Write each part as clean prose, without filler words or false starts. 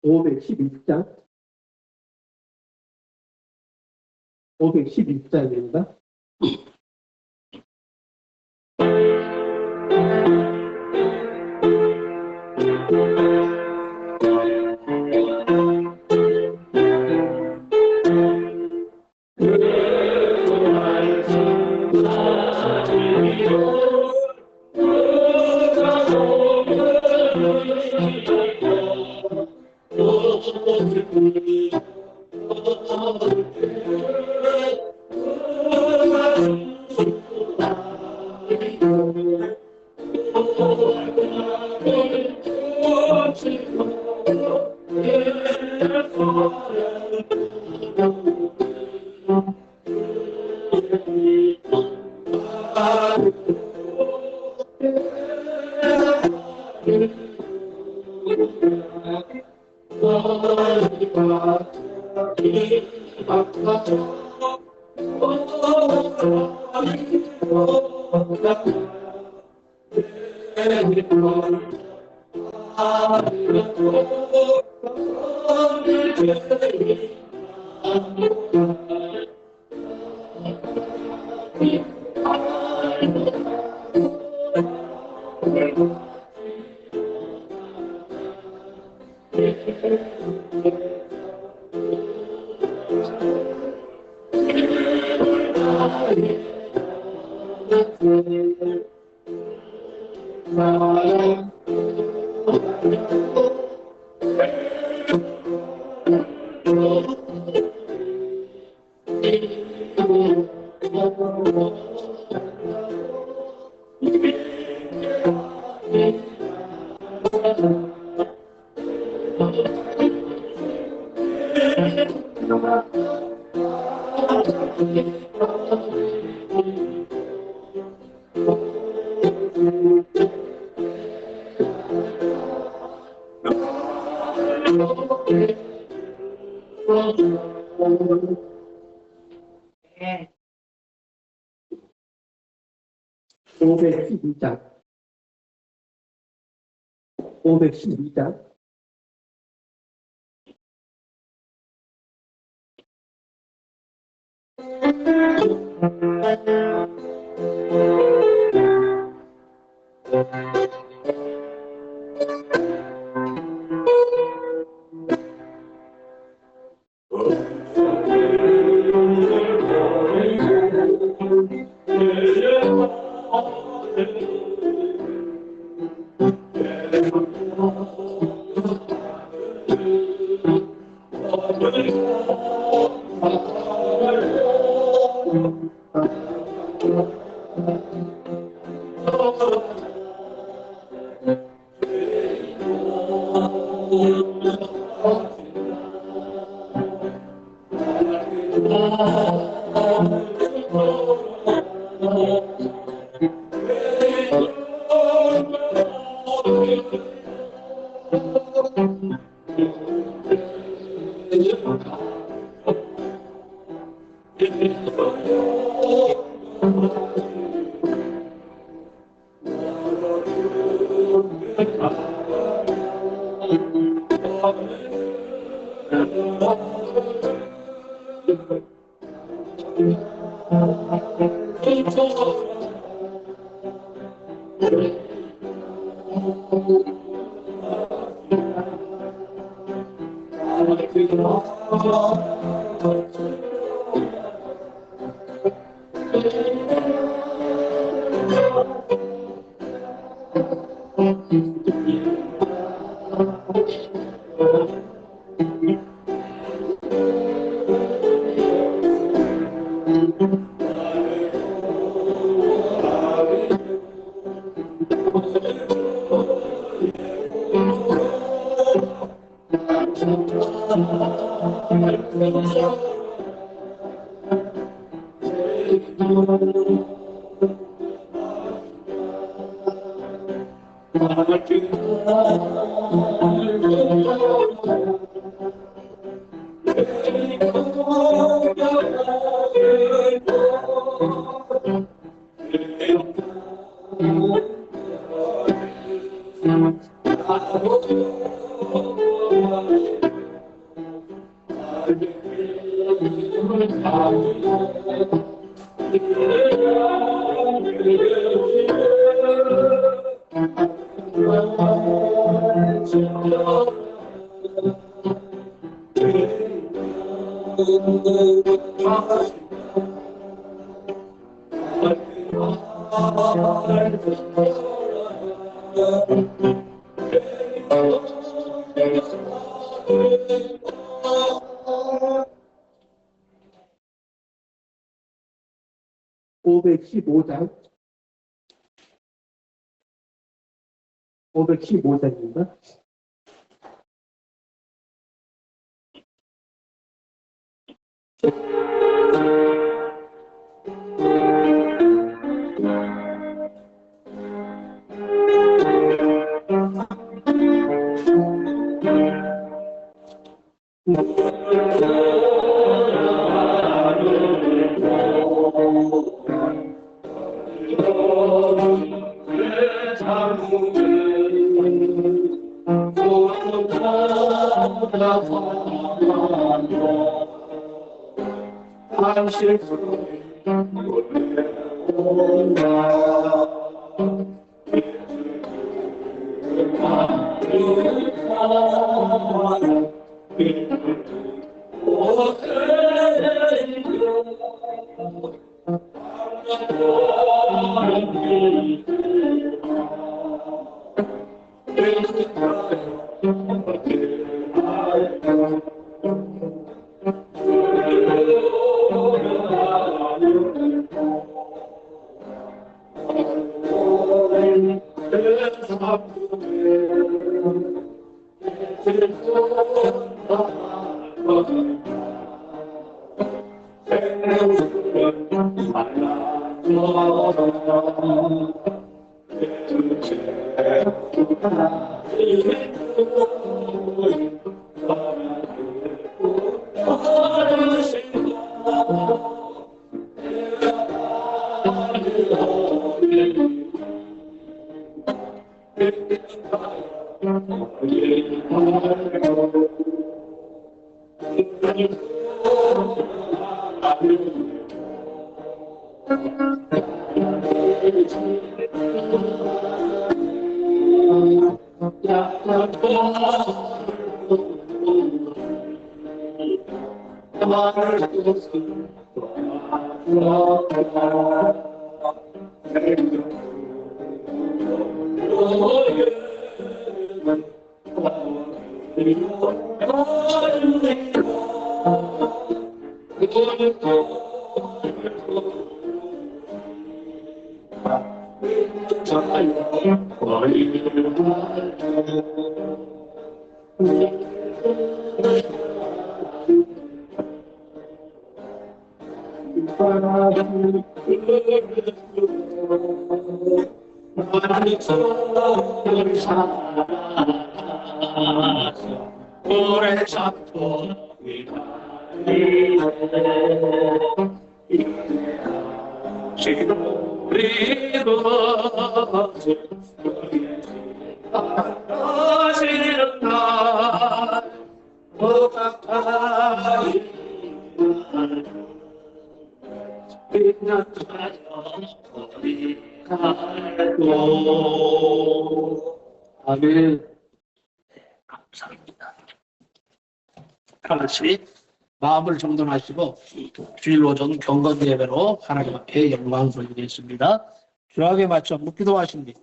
512장 512장입니다. (512장) (515장) 515장입니다. 아멘. 감사합니다. 하나씩 마음을 정돈하시고 주일 오전 경건 예배로 하나님 앞에 영광 돌리겠습니다. 주약에 맞춰 묵기도하십니다.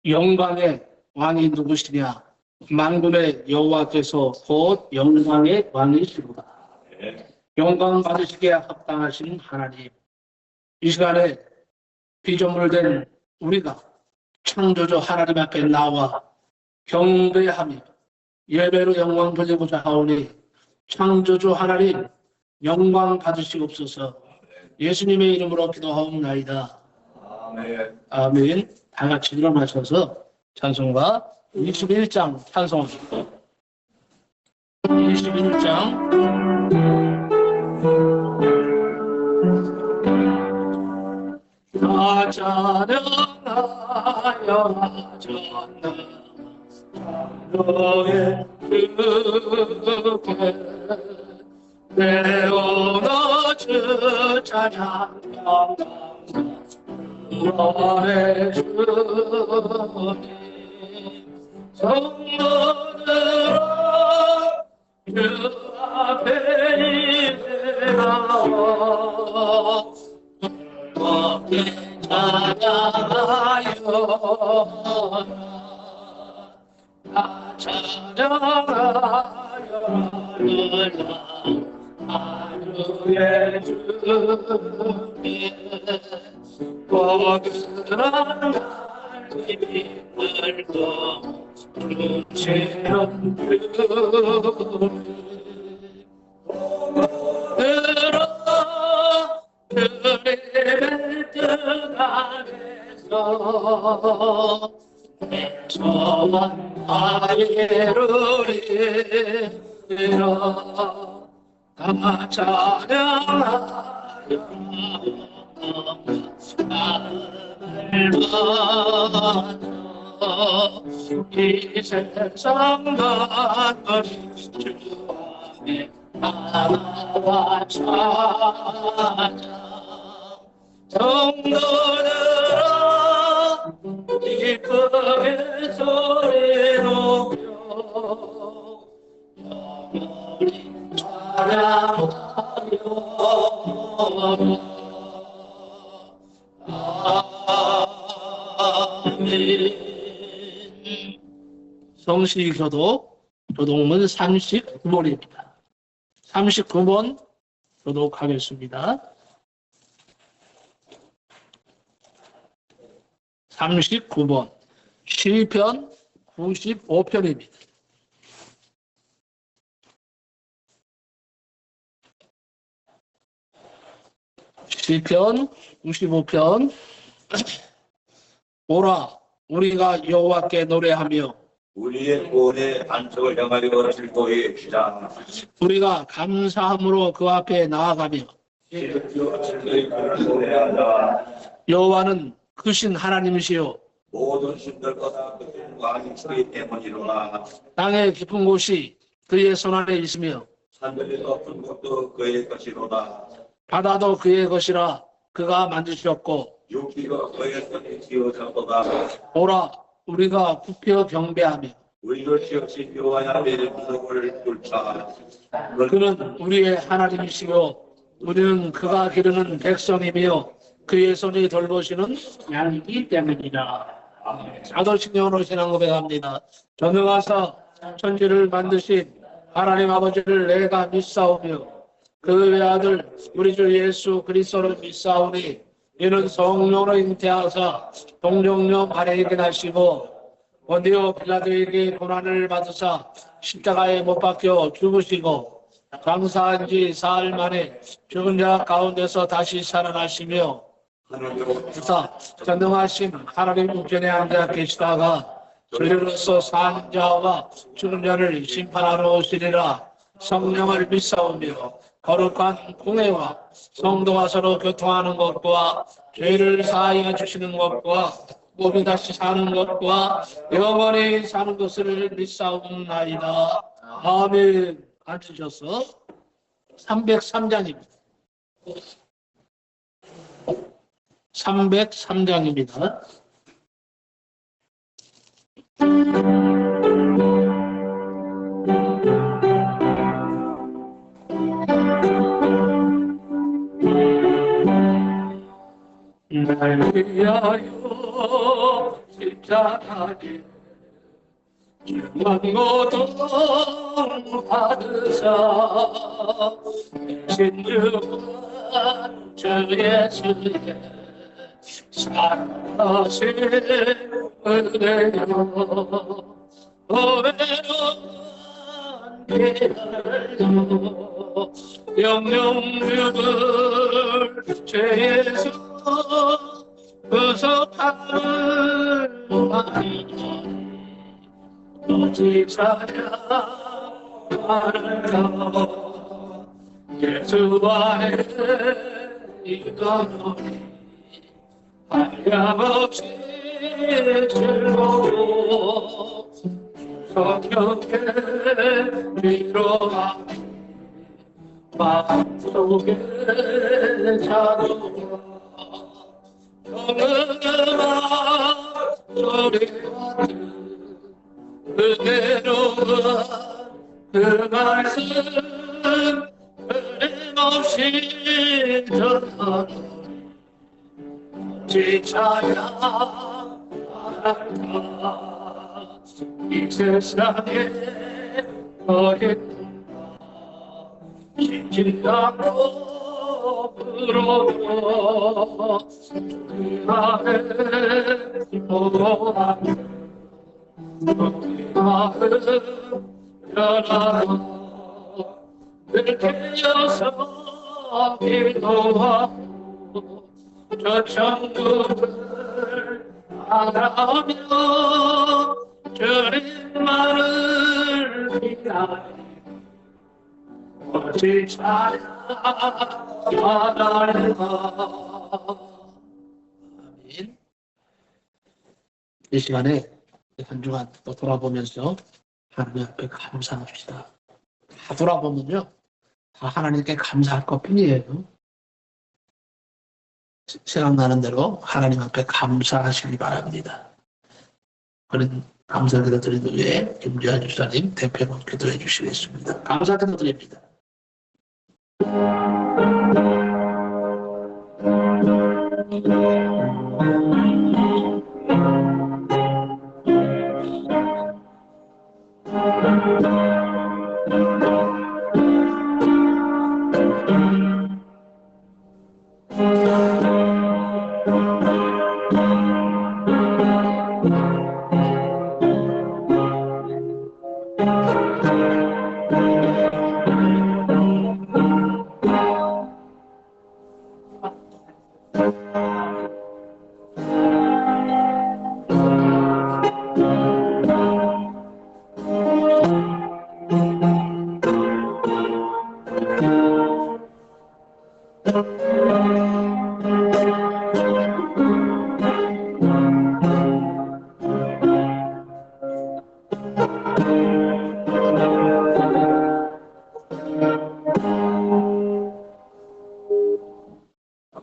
영광의 왕이 누구시냐? 만군의 여호와께서 곧 영광의 왕이시로다. 영광 받으시기에 합당하신 하나님, 이 시간에 피조물된 우리가 창조주 하나님 앞에 나와 경배하며 예배로 영광 돌리고자 하오니 창조주 하나님 영광 받으시옵소서. 예수님의 이름으로 기도하옵나이다. 아멘. 아멘. 다 같이 일어나셔서 찬송가 21장 찬송합니다. 21장 나 찬양하여 하셨나 너의 그게 내오너 주 찬양 너의 주님 성도들아 그 앞에 이제나와 찬양하여 나 찬양하여 하루의 주님 거듭난 날이 들고 주체는 들어 그의 뜻 안에서 저만 아예루리라 다 찬양하여 나를 받아 이 세상 만물 주 안에 나와 찾아 성도들아 기쁨의 소리 높여 영원히 찬양하여 아멘. 성시교독 교독문 39번입니다. 39번 교독하겠습니다. 39번 시편 95편입니다. 시편 95편 오라 우리가 여호와께 노래하며 우리의 구원의 안식을 향하여 즐거이 시작. 우리가 감사함으로 그 앞에 나아가며 여호와는 크신 하나님이시요 모든 신들보다 그 왕이시기 때문이로라. 땅의 깊은 곳이 그의 손안에 있으며 산들이 높은 것도 그의 것이로라. 바다도 그의 것이라 그가 만드셨고 육지가 그의 손에 지어졌도다. 오라 우리가 굽혀 경배하며 우리 것이 없이 여호와의 무속을 뚫자. 그는 우리의 하나님이시요 우리는 그가 기르는 백성이며 그의 손이 돌보시는 양이기 때문이다. 사도신경으로 신앙 고백합니다. 전능하사 천지를 만드신 하나님 아버지를 내가 믿사오며 그 외아들 우리 주 예수 그리스도를 믿사오니 이는 성령으로 잉태하사 동정녀 마리아에게 나시고 본디오 빌라도에게 고난을 받으사 십자가에 못 박혀 죽으시고 장사한 지 사흘 만에 죽은 자 가운데서 다시 살아나시며 주사 전능하신 하나님 우편에 앉아 계시다가 저리로서 산 자와 죽은 자를 심판하러 오시리라. 성령을 믿사오며 거룩한 공회와 성도와 서로 교통하는 것과 죄를 사하여 주시는 것과 몸이 다시 사는 것과 영원히 사는 것을 믿사옵나이다. 아멘. 앉으셔서 303장입니다. 303장입니다. 날 위하여 십자가에 만고동 받으사 신주한 주 예수의 사랑하신 은혜요 오래로만 기다려 영영 죽을 제 예수 구속하는 마음 오직 찬양하라 예수와의 이거노니 한량없이 즐거워 성령의 위로와 마음속에 자동과 영원한 소리와 그대로운 그 말씀 끊임없이 전하노니 오직 찬양하라 이 세상에 어딘가 진실함으로 부르고 그 안에 보호하며 그 마음 변하라 늘 깨어서 기도하고 저 천국을 바라며 주님만을 기다려 오직 찬양하라 아멘. 이 시간에 한 주간 또 돌아보면서 하나님 앞에 감사합시다. 다 돌아보면요 다 하나님께 감사할 것 뿐이에요. 생각나는 대로 하나님 앞에 감사하시기 바랍니다. 그런 감사기도 드린 후에 김주환 주사님 대표로 기도해 주시겠습니다. 감사기도 드립니다.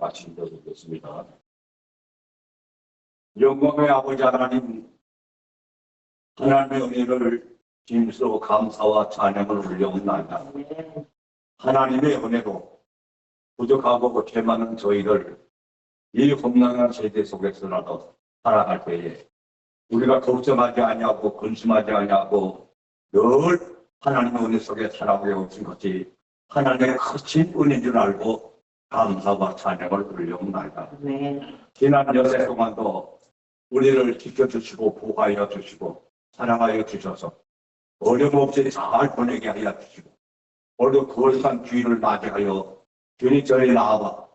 마치도록 하겠습니다. 영광의 아버지 하나님, 하나님의 은혜를 진수로 감사와 찬양을 올려옵나이다. 하나님의 은혜로 부족하고 죄 많은 저희들 이 험난한 세대 속에서라도 살아갈 때에 우리가 걱정하지 아니하고 근심하지 아니하고 늘 하나님의 은혜 속에 살아오게 오신 것이 하나님의 크신 은혜인 줄 알고 감사와 찬양을 올려옵나이다. 지난 여세 동안도 우리를 지켜주시고 보호하여 주시고 사랑하여 주셔서 어려움없이 잘 보내게 하여 주시고 오늘도 거룩한 주일을 맞이하여 주님 저희 나와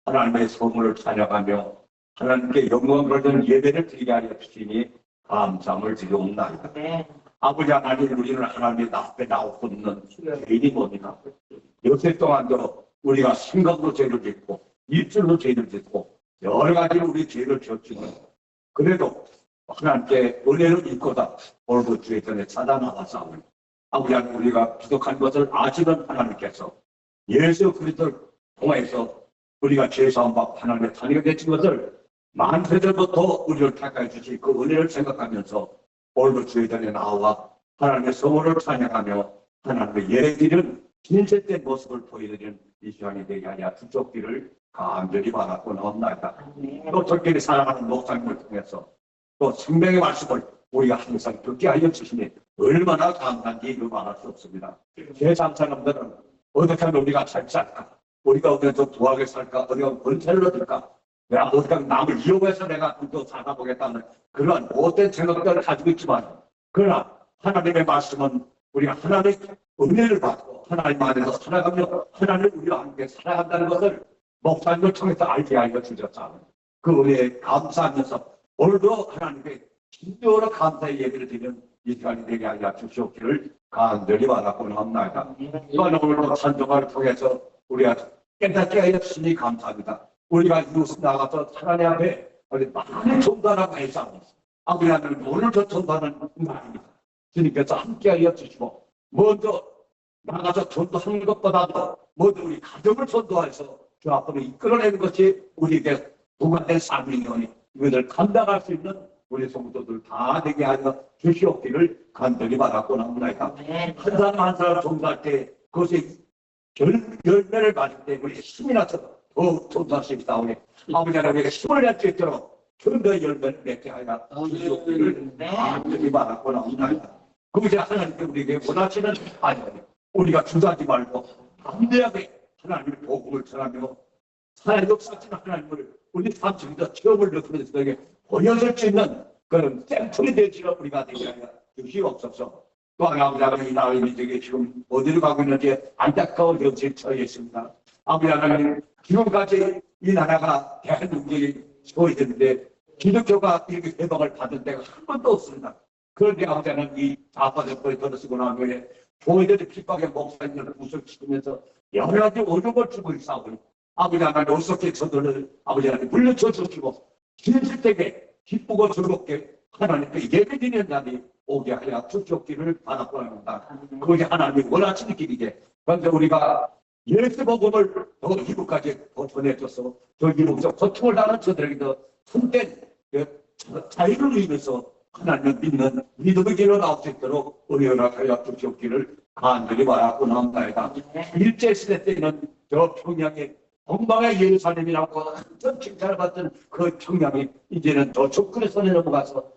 하나님의 선물을 찬양하며 하나님께 영광을 드리는 예배를 드리게 하여 주시니 감사함을 드리옵나이다. 아버지 하나님, 우리는 하나님의 앞에 나오고 있는 죄인이 뭡니까? 여세 동안도 우리가 생각으로 죄를 짓고 입술로 죄를 짓고 여러 가지 우리 죄를 지었지만 그래도 하나님께 은혜를 입고다 오늘도 주의 전에 찾아나와서 아버지 하나님, 우리가 부족한 것을 아시는 하나님께서 예수 그리스도를 통해서 우리가 죄사함 받고 하나님의 자녀가 되신 것을 만세전부터 우리를 택하여 주신 그 은혜를 생각하면서 오늘도 주의 전에 나와 하나님의 성호를 찬양하며 하나님의 예드리는 진실된 모습을 보여드리는 이 시간이 되게 하여 주족기를 간절히 바라고 나옵니다. 또 적절히 사랑하는 목사님을 통해서 또 생명의 말씀을 우리가 항상 듣게 하여 주시니 얼마나 감사한지 이루 말할 수 없습니다. 세상 사람들은 어떻게 하면 우리가 잘 살까? 우리가 어떻게 더 부하게 살까? 어디가 권세를 얻을까? 내가 어떻게 남을 이용해서 내가 더 살아보겠다는 그러한 못된 생각들을 가지고 있지만 그러나 하나님의 말씀은 우리가 하나님의 은혜를 받고 하나님 안에서 살아가며 하나님 우리와 함께 살아간다는 것을 목사님을 통해서 알게 하여 주셨다. 그 은혜에 감사하면서 오늘도 하나님께 진정으로 감사의 예배를 드리는 이 시간이 되게 하여 주시옵기를 간절히 바라고 합니다. 이번 오늘도 찬송을 통해서 우리가 깨닫게 하여 주시니 감사합니다. 우리가 이웃을 나가서 하나님 앞에 많이 전달하고 해서 아버지 하나님 오늘도 전달하는 말입니다. 주님께서 함께하여 주시고 먼저 나가서 전도하는 것보다도 먼저 우리 가정을 전도해서 주 앞으로 이끌어내는 것이 우리에게 부과된 삶이니 이것을 감당할 수 있는 우리 성도들 다 되게 하여 주시옵기를 간절히 바라고 합니다. 한 사람 한 사람 전도할 때 그것이 열매를 맞을 때 우리 힘이 나서 더욱 전도할 수 있사오니 아버지 하나님에게 힘을 낼 수 있도록 전도의 열매를 맺게 하여 주시옵기를 간절히 바라고 합니다. 그것이 하나님께 우리에게 원하시는 아니오니 우리가 주저하지 말고 담대하게 하나님의 복음을 전하며 사회 역사ችን 하나님을 우리 삶 속에서 체험을 느끼는 것에게 보여줄 수 있는 그런 샘플이 되시는 우리가 되게 하여 주시옵소서. 또 아버지 이 나라의 민족이 지금 어디로 가고 있는지 안타까운 현실에 처해 있습니다. 아버지 하나님 지금까지 이 나라가 대한민국이 세워졌는데 기독교가 이렇게 회복을 받은 데가 한 번도 없습니다. 그런데 아버지 하나님 이 좌파정권이 들어서고 난 후에 교회들의 핍박의 목사님들을 구설시키면서 여러 가지 어려움을 주고 있사오니 아버지 하나님 어떻게 저들을 아버지 하나님 물려쳐 주시고 진실되게 기쁘고 즐겁게 하나님께 예배드리는 날이 오게 하여 주시옵기를 바라고 합니다. 그것이 하나님이 원하시는 길이게 그런데 우리가 예수 복음을 더 이루까지 더 전해줘서 더 이루서 고통을 당하는 저들에게 더 손댄 자유를 위해서 하나님을 믿는 믿음의 길로 나올 수 있도록 은혜하여 주시옵기를 간절히 바라고 합니다. 일제시대 때는 저 평양에 동방의 예루살렘이라고 완전 칭찬을 받던 그 평양이 이제는 저 접근에서 넘어가서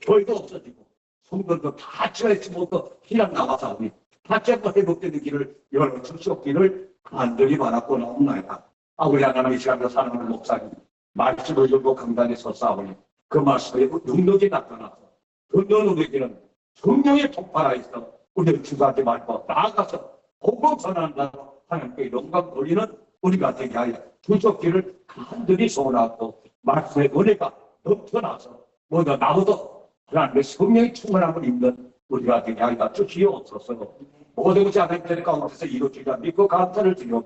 교회도 없어지고 성도도 다 처해지 못해 피난 나가서 오니 다시 한번 회복되는 길을 열어 주시옵기를 간절히 바라고 합니다. 우리 하나님의 시간에 사랑하는 목사님 말씀을 들고 강단에 서싸우니 그 말씀에 능력이 나타나서 그 능력에는 성령의 폭발하여서 우리를 주저하지 말고 나아가서 복음 전한다고 하나님께 영광 돌리는 우리가 되게 하여 주시옵기를 간절히 소원하고 말씀의 은혜가 넘쳐나서 먼저 나보다 하나님의 성령의 충만함을 입는 우리가 되게 하여 주시옵소서. 모든 것이 하나님의 가운데서 이루어지자 믿고 감사를 드리며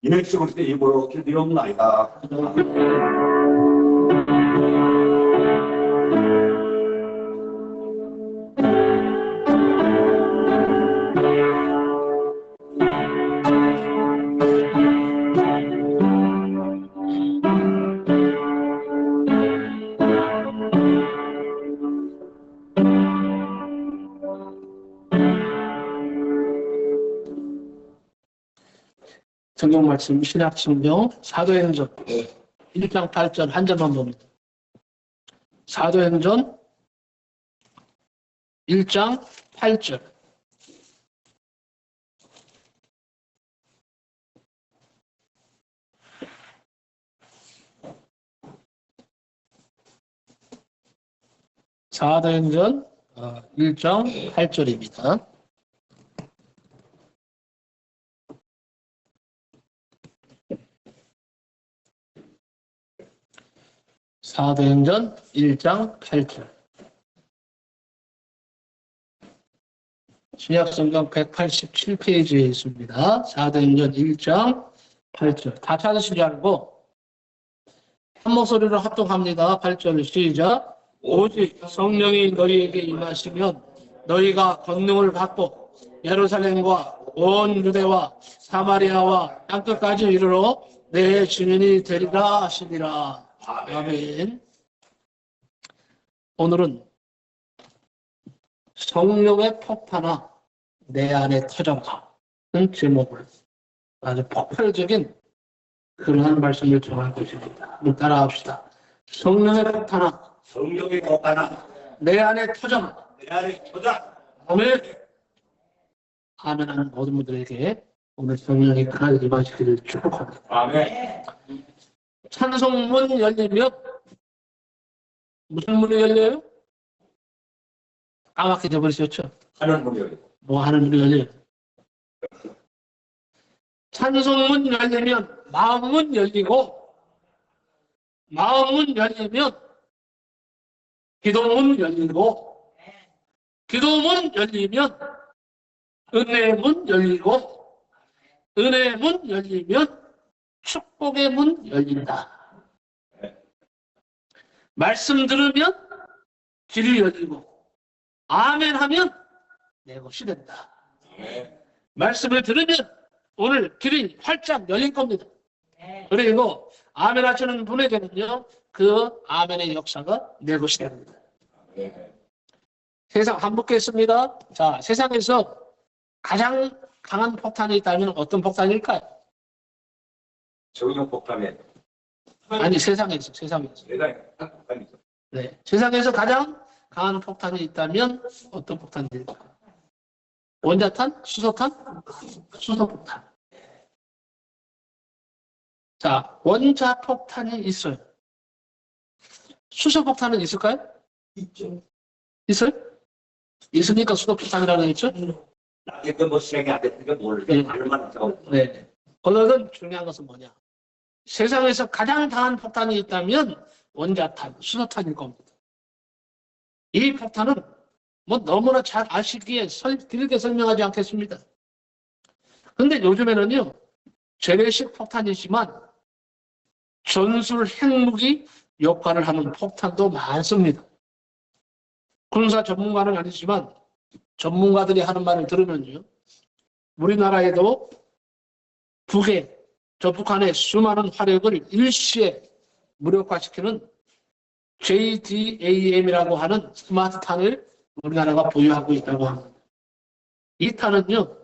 예수 그리스도의 이름으로 기도드리옵나이다. 성경 말씀 신약성경 사도행전 1장 8절 한 절만 봅니다. 사도행전 1장 8절 사도행전 1장 8절입니다. 사도행전 1장 8절 신약성경 187페이지에 있습니다. 사도행전 1장 8절 다 찾으신 줄 알고 한 목소리로 합독합니다. 8절 시작. 오직 성령이 너희에게 임하시면 너희가 권능을 받고 예루살렘과 온 유대와 사마리아와 땅끝까지 이르러 내 증인이 되리라 하시니라. 아멘. 오늘은 성령의 폭탄아 내 안에 터져라는 제목을 아주 폭발적인 그러한 말씀을 정할 것입니다. 한번 따라합시다. 성령의 폭탄아 성령의 폭탄아 내 안에 터져. 내 안에 터져. 아멘. 아멘 하는 모든 분들에게 오늘 성령이 그날 임하시기를 축복합니다. 아멘. 찬송문 열리면 무슨 문이 열려요? 까맣게 돼버리셨죠? 하는 분이 뭐 하는 문이 열려요? 찬송문 열리면 마음문 열리고, 마음문 열리면 기도문 열리고, 기도문 열리면 은혜문 열리고, 은혜문 열리면 축복의 문 열린다. 말씀 들으면 길이 열리고, 아멘 하면 내 것이 된다. 말씀을 들으면 오늘 길이 활짝 열릴 겁니다. 그리고 아멘 하시는 분에게는요, 그 아멘의 역사가 내 것이 됩니다. 세상 한복했습니다. 자, 세상에서 가장 강한 폭탄이 있다면 어떤 폭탄일까요? 성령 폭탄에 아니, 세상에서. 세상에 폭탄이죠. 네, 세상에서 가장 강한 폭탄이 있다면 어떤 폭탄일까요? 원자탄? 수소탄? 수소폭탄. 자, 원자폭탄이 있어요. 수소폭탄은 있을까요? 있죠. 있어요? 있으니까 수소폭탄이라고 했죠? 나게끔 뭐 실행이 안 됐으니까 모르게 말만 하죠. 네. 오늘은 중요한 것은 뭐냐? 세상에서 가장 강한 폭탄이 있다면 원자탄, 수소탄일 겁니다. 이 폭탄은 뭐 너무나 잘 아시기에 길게 설명하지 않겠습니다. 근데 요즘에는요, 재래식 폭탄이지만 전술 핵무기 역할을 하는 폭탄도 많습니다. 군사 전문가는 아니지만 전문가들이 하는 말을 들으면요, 우리나라에도 북한의 수많은 화력을 일시에 무력화시키는 JDAM이라고 하는 스마트 탄을 우리나라가 보유하고 있다고 합니다. 이 탄은요,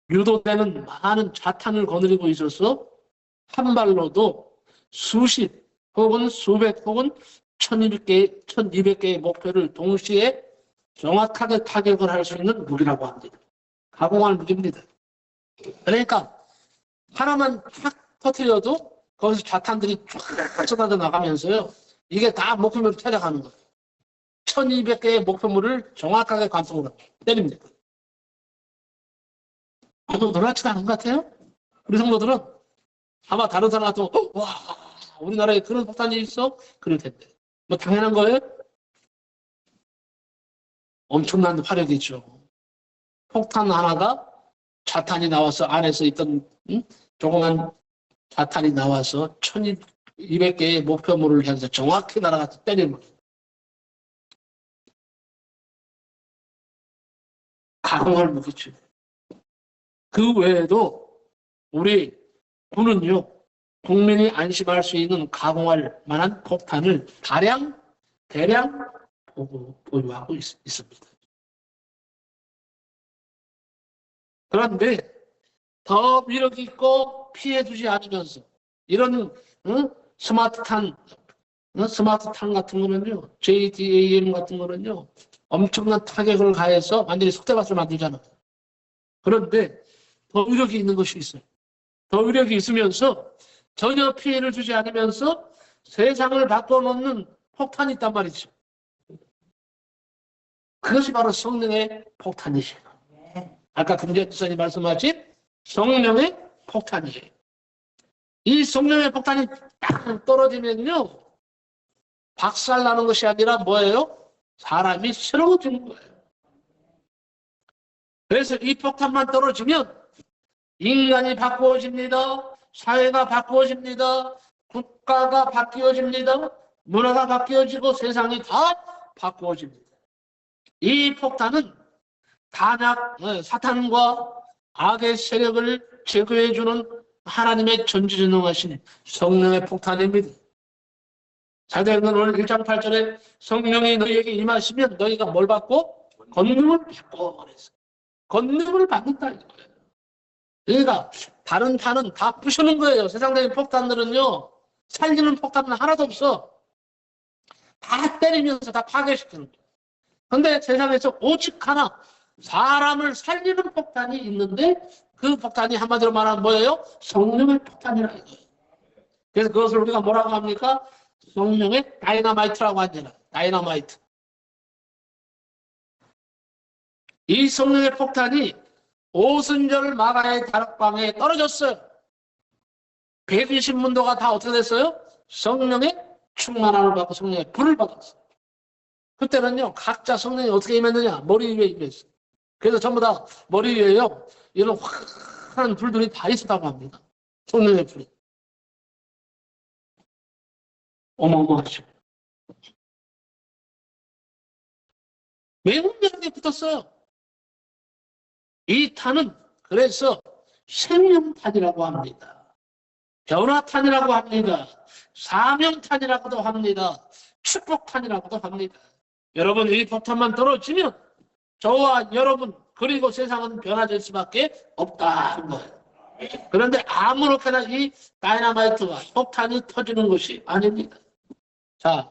유도되는 많은 자탄을 거느리고 있어서 한 발로도 수십 혹은 수백 혹은 1200개의 목표를 동시에 정확하게 타격을 할 수 있는 무기라고 합니다. 가공할 무기입니다. 그러니까 하나만 탁 터뜨려도 거기서 자탄들이 쫙 쏟아져 나가면서요, 이게 다 목표물을 찾아가는 거예요. 1200개의 목표물을 정확하게 관통을 때립니다. 아주 놀랍지도 않은 것 같아요? 우리 성도들은 아마 다른 사람 같으면 와, 우리나라에 그런 폭탄이 있어? 그럴 텐데. 뭐 당연한 거예요? 엄청난 화력이죠. 폭탄 하나가 자탄이 나와서 안에서 있던 조그만 자탄이 나와서 1200개의 목표물을 향해서 정확히 날아가서 때리는 거예요. 가공할 무기죠. 그 외에도 우리 군은요, 국민이 안심할 수 있는 가공할 만한 폭탄을 대량 보유하고 있습니다. 그런데 더 위력 있고 피해주지 않으면서 이런 스마트탄 같은 거는요, JDAM 같은 거는요, 엄청난 타격을 가해서 완전히 속대밭을 만들잖아요. 그런데 더 위력이 있는 것이 있어요. 더 위력이 있으면서 전혀 피해를 주지 않으면서 세상을 바꿔놓는 폭탄이 있단 말이죠. 그것이 바로 성령의 폭탄이죠. 아까 금재 지사님 말씀하신 성령의 폭탄이에요. 이 성령의 폭탄이 딱 떨어지면요, 박살나는 것이 아니라 뭐예요? 사람이 새로워지는 거예요. 그래서 이 폭탄만 떨어지면 인간이 바꾸어집니다. 사회가 바꾸어집니다. 국가가 바뀌어집니다. 문화가 바뀌어지고 세상이 다 바꾸어집니다. 이 폭탄은 사탄과 악의 세력을 제거해주는 하나님의 전지전능하신 성령의 폭탄입니다. 사도행전 오늘 1장 8절에 성령이 너희에게 임하시면 너희가 뭘 받고? 권능을 받고 그랬어요. 권능을 받는다 이거예요. 그러니까 다른 탄은 다 부수는 거예요. 세상적인 폭탄들은요, 살리는 폭탄은 하나도 없어. 다 때리면서 다 파괴시키는 거예요. 근데 세상에서 오직 하나 사람을 살리는 폭탄이 있는데 그 폭탄이 한마디로 말하면 뭐예요? 성령의 폭탄이라 이거예요. 그래서 그것을 우리가 뭐라고 합니까? 성령의 다이너마이트라고 하잖아요. 다이너마이트. 이 성령의 폭탄이 오순절 마가의 다락방에 떨어졌어요. 120문도가 다 어떻게 됐어요? 성령의 충만함을 받고 성령의 불을 받았어요. 그때는요, 각자 성령이 어떻게 임했느냐? 머리 위에 임했어요. 그래서 전부 다 머리 위에요, 이런 환한 불들이 다 있었다고 합니다. 성령의 불이. 어마어마하죠. 매운명하게 붙었어요. 이 탄은 그래서 생명탄이라고 합니다. 변화탄이라고 합니다. 사명탄이라고도 합니다. 축복탄이라고도 합니다. 여러분, 이 폭탄만 떨어지면 저와 여러분 그리고 세상은 변화될 수밖에 없다는 거예요. 그런데 아무렇게나 이 다이너마이트와 폭탄이 터지는 것이 아닙니다. 자,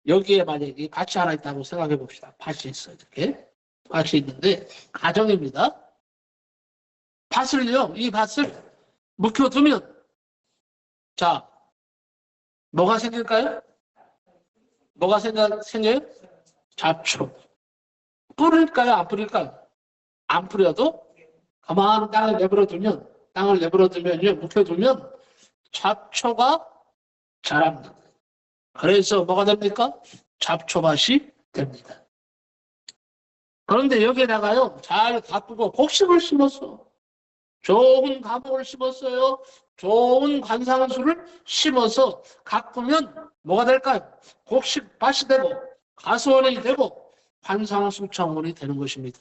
여기에 만약에 밭이 하나 있다고 생각해 봅시다. 밭이 있어요. 이렇게 밭이 있는데 가정입니다. 밭을요, 이 밭을 묵혀두면 자, 뭐가 생길까요? 뭐가 생겨요? 잡초. 뿌릴까요? 안 뿌릴까요? 안 뿌려도 가만 땅을 내버려두면요, 묵혀두면 잡초가 자랍니다. 그래서 뭐가 됩니까? 잡초밭이 됩니다. 그런데 여기에다가요, 잘 가꾸고 곡식을 심었어. 좋은 과목을 심었어요. 좋은 관상수를 심어서 가꾸면 뭐가 될까요? 곡식밭이 되고 가수원이 되고 관상수청원이 되는 것입니다.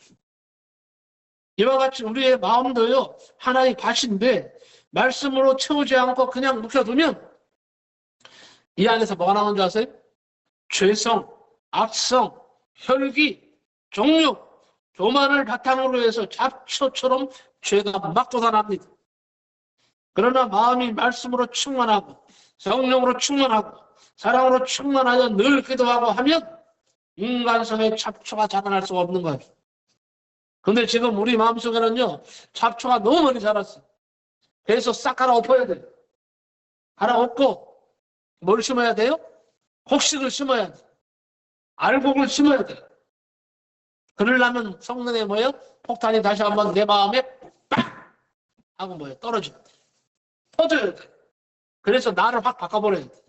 이와 같이 우리의 마음도요, 하나의 밭인데 말씀으로 채우지 않고 그냥 묵혀두면 이 안에서 뭐가 나오는 줄 아세요? 죄성, 악성, 혈기, 종욕, 교만을 바탕으로 해서 잡초처럼 죄가 막 돋아납니다. 그러나 마음이 말씀으로 충만하고 성령으로 충만하고 사랑으로 충만하여 늘 기도하고 하면 인간성의 잡초가 자라날 수가 없는 거예요. 근데 지금 우리 마음속에는요, 잡초가 너무 많이 자랐어요. 그래서 싹 갈아엎어야 돼요. 갈아엎고 뭘 심어야 돼요? 곡식을 심어야 돼요. 알곡을 심어야 돼요. 그러려면 성령의 뭐예요? 폭탄이 다시 한번 내 마음에 빡! 하고 뭐예요? 떨어져야 돼. 터져야 돼. 그래서 나를 확 바꿔버려야 돼.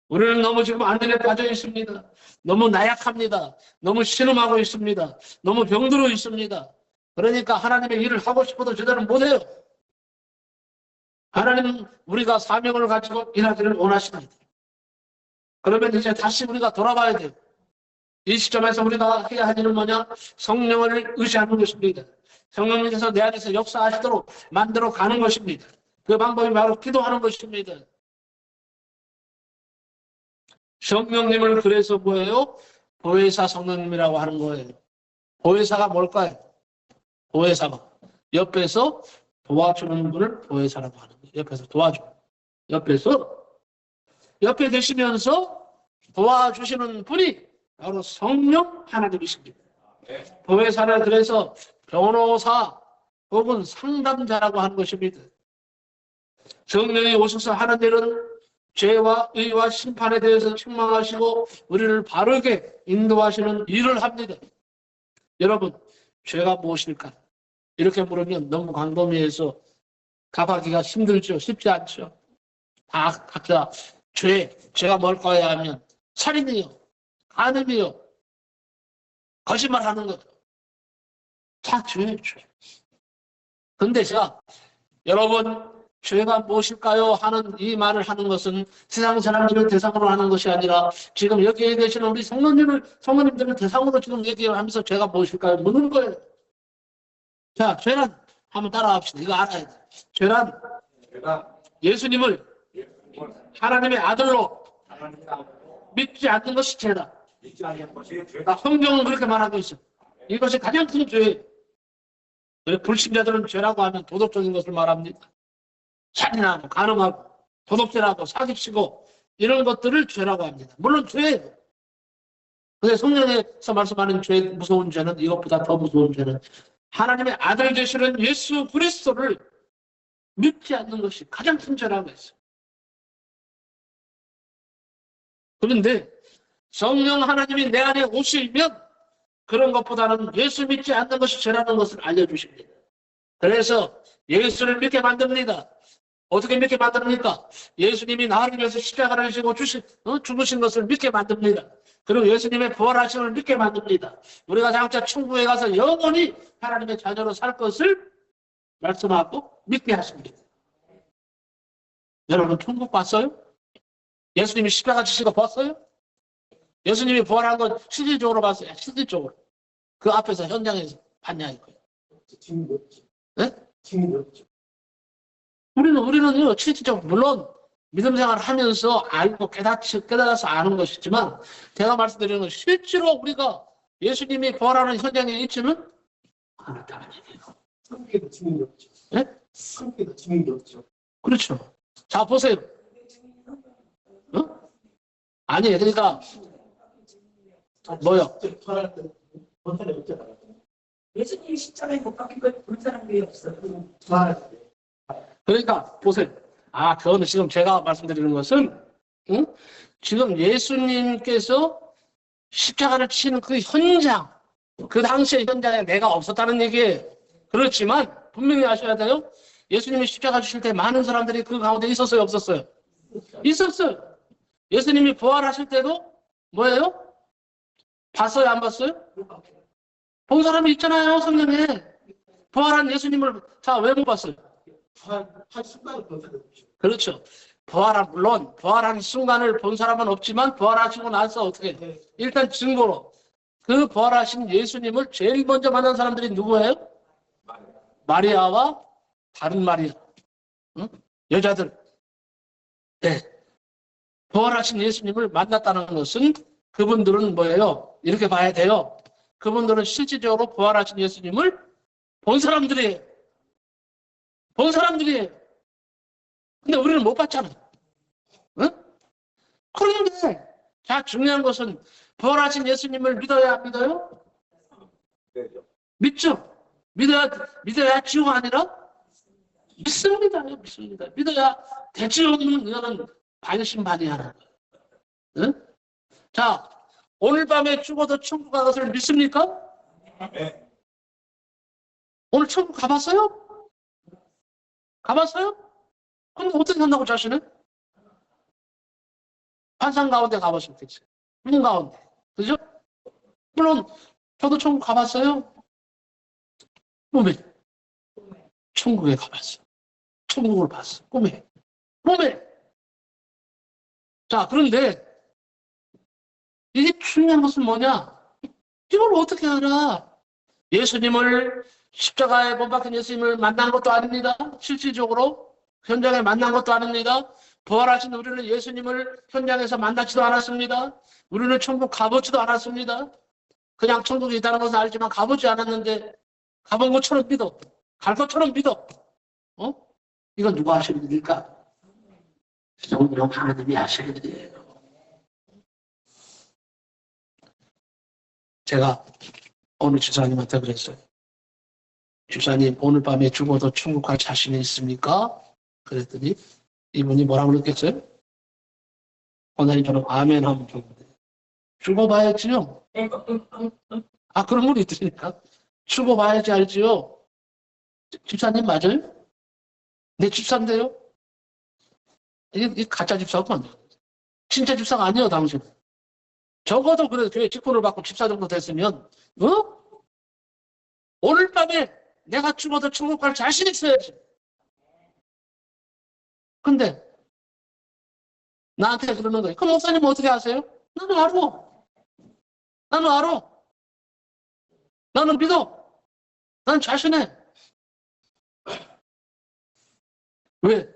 우리는 너무 지금 안전에 빠져 있습니다. 너무 나약합니다. 너무 신음하고 있습니다. 너무 병들어 있습니다. 그러니까 하나님의 일을 하고 싶어도 제대로 못해요. 하나님은 우리가 사명을 가지고 일하기를 원하십니다. 그러면 이제 다시 우리가 돌아봐야 돼요. 이 시점에서 우리가 해야 할 일은 뭐냐? 성령을 의지하는 것입니다. 성령님께서 내 안에서 역사하시도록 만들어 가는 것입니다. 그 방법이 바로 기도하는 것입니다. 성령님을 그래서 뭐예요? 보혜사 성령님이라고 하는 거예요. 보혜사가 뭘까요? 보혜사가 옆에서 도와주는 분을 보혜사라고 하는 거예요. 옆에서 도와줘. 옆에 계시면서 도와주시는 분이 바로 성령 하나님이십니다. 보혜사를 그래서 변호사 혹은 상담자라고 하는 것입니다. 성령이 오셔서 하는 일은 죄와 의와 심판에 대해서 책망하시고 우리를 바르게 인도하시는 일을 합니다. 여러분, 죄가 무엇일까? 이렇게 물으면 너무 광범위해서 답하기가 힘들죠. 쉽지 않죠. 각자 죄가 뭘까요 하면 살인이요, 간음이요, 거짓말하는 것, 다 죄예요. 죄. 근데 제가 여러분 죄가 무엇일까요? 하는 이 말을 하는 것은 세상 사람들을 대상으로 하는 것이 아니라 지금 여기에 계시는 우리 성도님들을 대상으로 지금 얘기하면서 죄가 무엇일까요? 묻는 거예요. 자, 죄란 한번 따라합시다. 이거 알아야 돼. 죄란 예수님을 하나님의 아들로 믿지 않는 것이 죄다. 성경은 그렇게 말하고 있어. 이것이 가장 큰 죄예요. 불신자들은 죄라고 하면 도덕적인 것을 말합니다. 살인하고 간음하고 도덕질하고 사기치고 이런 것들을 죄라고 합니다. 물론 죄예요. 근데 성령에서 말씀하는 죄, 무서운 죄는 이것보다 더 무서운 죄는 하나님의 아들 되시는 예수 그리스도를 믿지 않는 것이 가장 큰 죄라고 했어요. 그런데 성령 하나님이 내 안에 오시면 그런 것보다는 예수 믿지 않는 것이 죄라는 것을 알려주십니다. 그래서 예수를 믿게 만듭니다. 어떻게 믿게 만듭니까? 예수님이 나를 위해서 십자가를 지고 죽으신 것을 믿게 만듭니다. 그리고 예수님의 부활하심을 믿게 만듭니다. 우리가 장차 천국에 가서 영원히 하나님의 자녀로 살 것을 말씀하고 믿게 하십니다. 여러분 천국 봤어요? 예수님이 십자가 지시고 봤어요? 예수님이 부활한 건 실질적으로 봤어요. 실질적으로. 그 앞에서 현장에서 봤냐 이거예요. 증인이 없죠. 네? 증인이 없죠. 우리는요, 실질적으로, 물론, 믿음 생활을 하면서 알고 깨달아서 아는 것이지만, 제가 말씀드리는 건 실제로 우리가 예수님이 부활하는 현장에 있지는 않았다는 얘기예요. 성경에도 증인이 없죠. 네? 성경에도 증인이 없죠. 그렇죠. 자, 보세요. 어? 아니, 그러니까, 뭐요? 부활할 때 본산에 없잖아요. 예수님이 십자가에 못 박힌 걸 본 사람이 없어요. 부활할 때. 그러니까, 보세요. 아, 그거는 지금 제가 말씀드리는 것은, 응? 지금 예수님께서 십자가를 치는 그 현장, 그 당시의 현장에 내가 없었다는 얘기예요. 그렇지만, 분명히 아셔야 돼요. 예수님이 십자가 주실 때 많은 사람들이 그 가운데 있었어요, 없었어요? 있었어요. 예수님이 부활하실 때도 뭐예요? 봤어요, 안 봤어요? 본 사람이 있잖아요, 성경에. 부활한 예수님을, 자, 왜 못 봤어요? 부활한 순간을 본 사람이 없죠. 그렇죠. 물론, 부활한 순간을 본 사람은 없지만, 부활하시고 나서 어떻게, 일단 증거로, 그 부활하신 예수님을 제일 먼저 만난 사람들이 누구예요? 마리아와 다른 마리아. 응? 여자들. 네. 부활하신 예수님을 만났다는 것은 그분들은 뭐예요? 이렇게 봐야 돼요. 그분들은 실질적으로 부활하신 예수님을 본 사람들이에요. 본 사람들이에요. 근데 우리는 못 봤잖아요. 응? 그런데 자, 중요한 것은 부활하신 예수님을 믿어야 안 믿어요? 믿죠? 믿어야 지옥 아니라? 믿습니다. 믿습니다. 믿어야 대지 없는 이거는 반신반의하는 거예요. 응? 자, 오늘 밤에 죽어도 천국 갈 것을 믿습니까? 네. 오늘 천국 가봤어요? 가봤어요? 그럼 어떻게 산다고 자신은? 환상 가운데 가보시면 되죠. 꿈 가운데. 그죠? 물론 저도 천국 가봤어요. 꿈에. 천국에 가봤어요. 천국을 봤어. 꿈에. 자, 그런데 이게 중요한 것은 뭐냐? 이걸 어떻게 알아? 예수님을 십자가에 못 박힌 예수님을 만난 것도 아닙니다. 실질적으로 현장에 만난 것도 아닙니다. 부활하신 우리는 예수님을 현장에서 만나지도 않았습니다. 우리는 천국 가보지도 않았습니다. 그냥 천국에 있다는 것은 알지만 가보지 않았는데 가본 것처럼 믿어. 갈 것처럼 믿어. 이건 누가 하시는 일일까? 성령 하나님이 하시는 일이에요. 제가 어느 집사님한테 그랬어요. 집사님, 오늘 밤에 죽어도 천국 갈 자신이 있습니까? 그랬더니 이분이 뭐라고 그랬겠어요? 원장님처럼 아멘 하면 좋은데. 죽어봐야지요. 아, 그런 분이 있으니까. 죽어봐야지 알지요. 집사님 맞아요? 내 집사인데요? 이게 가짜 집사가 아니에요. 진짜 집사가 아니에요, 당신. 적어도 그래도 교회 직분을 받고 집사 정도 됐으면, 오늘 밤에 내가 죽어도 천국 갈 자신 있어야지. 근데 나한테 그러는 거예요. 그럼 목사님 어떻게 아세요? 나는 알아. 나는 믿어. 난 자신해. 왜?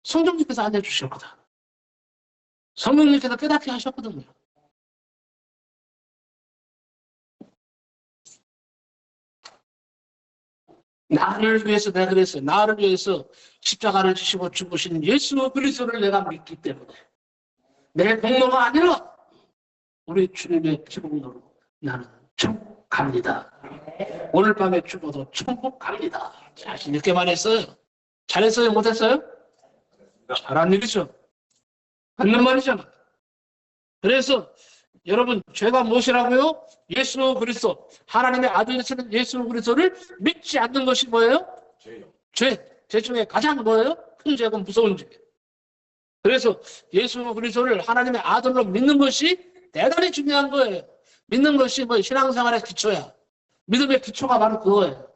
성령님께서 알려주셨거든. 성령님께서 깨닫게 하셨거든요. 나를 위해서 내가 그랬어요. 나를 위해서 십자가를 지시고 죽으신 예수 그리스도를 내가 믿기 때문에 내 공로가 아니라 우리 주님의 기공로로 나는 천국 갑니다. 오늘 밤에 죽어도 천국 갑니다. 자신 있게 말했어요. 잘했어요? 못했어요? 잘한 일이죠. 맞는 말이잖아. 그래서 여러분, 죄가 무엇이라고요? 예수 그리스도, 하나님의 아들이시는 예수 그리스도를 믿지 않는 것이 뭐예요? 죄 중에 가장 뭐예요? 큰 죄고 무서운 죄. 그래서 예수 그리스도를 하나님의 아들로 믿는 것이 대단히 중요한 거예요. 믿는 것이 뭐 신앙생활의 기초야. 믿음의 기초가 바로 그거예요.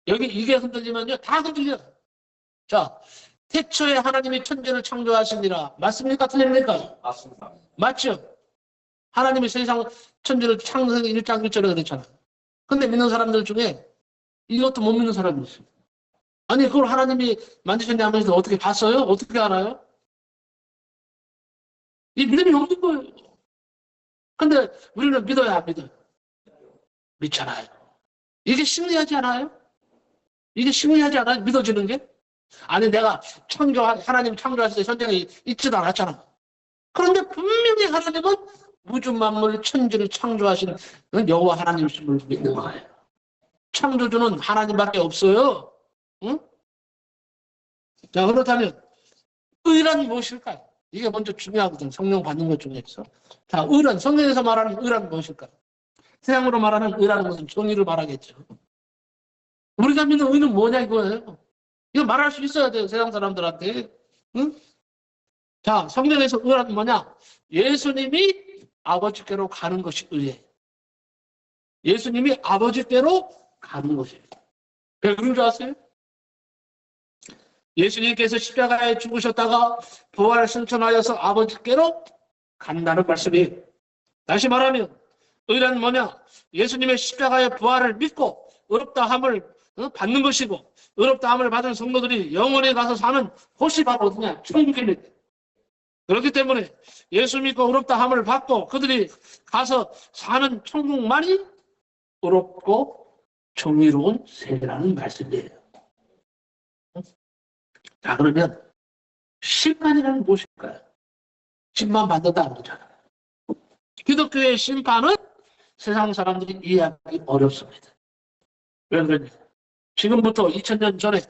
여기 이게 흔들리면요, 다 흔들려. 자, 태초에 하나님이 천지를 창조하시니라. 맞습니까? 틀립니까? 맞습니다. 맞죠? 하나님이 세상 천지를 창세기 1장 1절에 그랬잖아. 근데 믿는 사람들 중에 이것도 못 믿는 사람이 있어요. 아니, 그걸 하나님이 만드셨냐 하면서 어떻게 봤어요? 어떻게 알아요? 이 믿음이 없는 거예요. 근데 우리는 믿어야 안 믿어요? 믿잖아요. 이게 신기하지 않아요? 이게 신기하지 않아요? 믿어지는 게? 아니, 내가 하나님 창조하실 때 현장에 있지도 않았잖아. 그런데 분명히 하나님은 우주 만물 천지를 창조하신 여호와 하나님이심을 믿는 거예요. 창조주는 하나님밖에 없어요. 응? 자, 그렇다면 의란 무엇일까요? 이게 먼저 중요하거든. 성령 받는 것 중에서. 자, 의란, 성경에서 말하는 의란 무엇일까요? 세상으로 말하는 의라는 것은 정의를 말하겠죠. 우리가 믿는 의는 뭐냐 이거예요. 이거 말할 수 있어야 돼요. 세상 사람들한테. 응? 자, 성경에서 의란 뭐냐? 예수님이 아버지께로 가는 것이 의예요. 예수님이 아버지께로 가는 것이에요. 왜 그런 줄 아세요? 예수님께서 십자가에 죽으셨다가 부활 승천하여서 아버지께로 간다는 말씀이에요. 다시 말하면 의란 뭐냐? 예수님의 십자가의 부활을 믿고 의롭다함을 받는 것이고, 의롭다함을 받은 성도들이 영원히 가서 사는 곳이 바로 어디냐? 천국입니다. 그렇기 때문에 예수 믿고 의롭다함을 받고 그들이 가서 사는 천국만이 의롭고 정의로운 세계라는 말씀이에요. 자, 그러면 심판이라는 무엇일까요? 심판 받는다 그러잖아요. 기독교의 심판은 세상 사람들이 이해하기 어렵습니다. 왜 그러냐? 지금부터 2000년 전에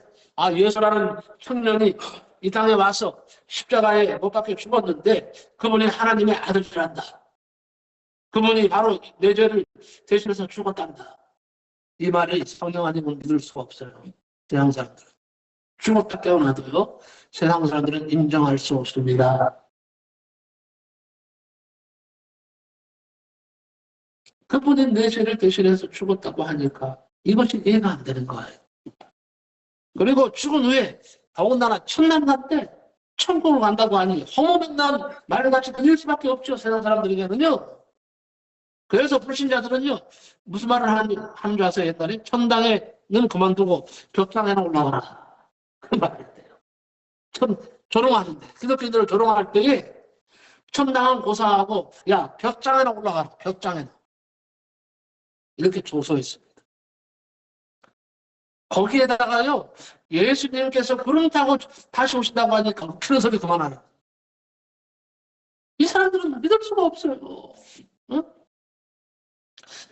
예수라는 청년이 이 땅에 와서 십자가에 못 박혀 죽었는데 그분이 하나님의 아들이란다. 그분이 바로 내 죄를 대신해서 죽었단다. 이 말이 성령 아니면 믿을 수가 없어요. 세상 사람들은. 죽었다 깨어나도요. 세상 사람들은 인정할 수 없습니다. 그분이 내 죄를 대신해서 죽었다고 하니까 이것이 이해가 안 되는 거예요. 그리고 죽은 후에 더군다나 천남날 때 천국을 간다고 하니 허무맹랑한 말같이 들릴 수밖에 없죠. 세상 사람들에게는요. 그래서 불신자들은요. 무슨 말을 하는 줄 아세요? 옛날에 천당에는 그만두고 벽당에는 올라가라. 그 말했대요. 조롱하는데 기독교인들을 조롱할 때에 천당은 고사하고 야 벽장에나 올라가라. 벽장에나. 이렇게 조소했습니다. 거기에다가요. 예수님께서 구름 타고 다시 오신다고 하니까 그런 소리 그만하라. 이 사람들은 믿을 수가 없어요. 응?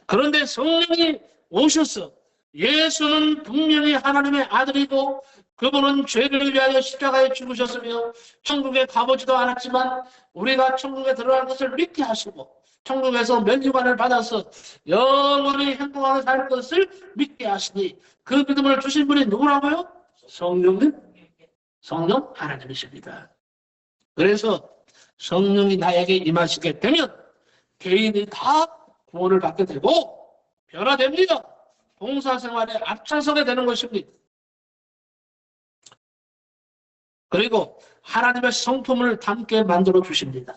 그런데 성령이 오셔서 예수는 분명히 하나님의 아들이고 그분은 죄를 위하여 십자가에 죽으셨으며 천국에 가보지도 않았지만 우리가 천국에 들어갈 것을 믿게 하시고 천국에서 면류관을 받아서 영원히 행복하게 살 것을 믿게 하시니 그 믿음을 주신 분이 누구라고요? 성령님? 성령 하나님이십니다. 그래서 성령이 나에게 임하시게 되면 개인이 다 구원을 받게 되고 변화됩니다. 봉사생활에 앞장서게 되는 것입니다. 그리고 하나님의 성품을 담게 만들어 주십니다.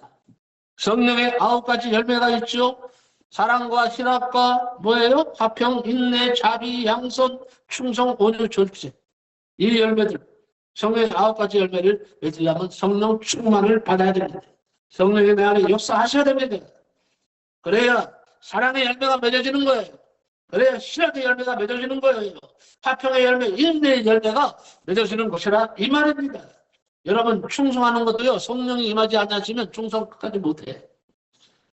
성령의 9가지 열매가 있죠. 사랑과 희락과 뭐예요? 화평, 인내, 자비, 양선, 충성, 온유, 절제. 이 열매들, 성령의 9가지 열매를 맺으려면 성령 충만을 받아야 됩니다. 성령이 내 안에 역사하셔야 됩니다. 그래야 사랑의 열매가 맺어지는 거예요. 그래야 희락의 열매가 맺어지는 거예요. 화평의 열매, 인내의 열매가 맺어지는 것이라 이 말입니다. 여러분 충성하는 것도요. 성령이 임하지 않으시면 충성 끝까지 못해.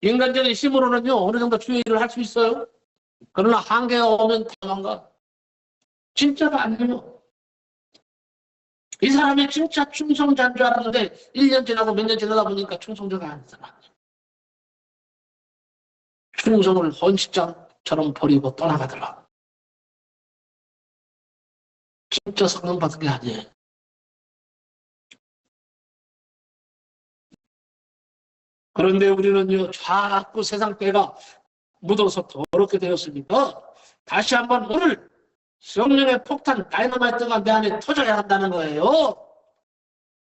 인간적인 힘으로는요. 어느 정도 주의 일을 할 수 있어요. 그러나 한계가 오면 당한가. 진짜가 아니에요. 이 사람이 진짜 충성자인 줄 알았는데 1년 지나고 몇 년 지나다 보니까 충성자가 아니더라. 충성을 헌식장처럼 버리고 떠나가더라. 진짜 성령 받은 게 아니에요. 그런데 우리는요, 자꾸 세상 때가 묻어서 더럽게 되었으니까 다시 한번 오늘 성령의 폭탄 다이너마이트가 내 안에 터져야 한다는 거예요.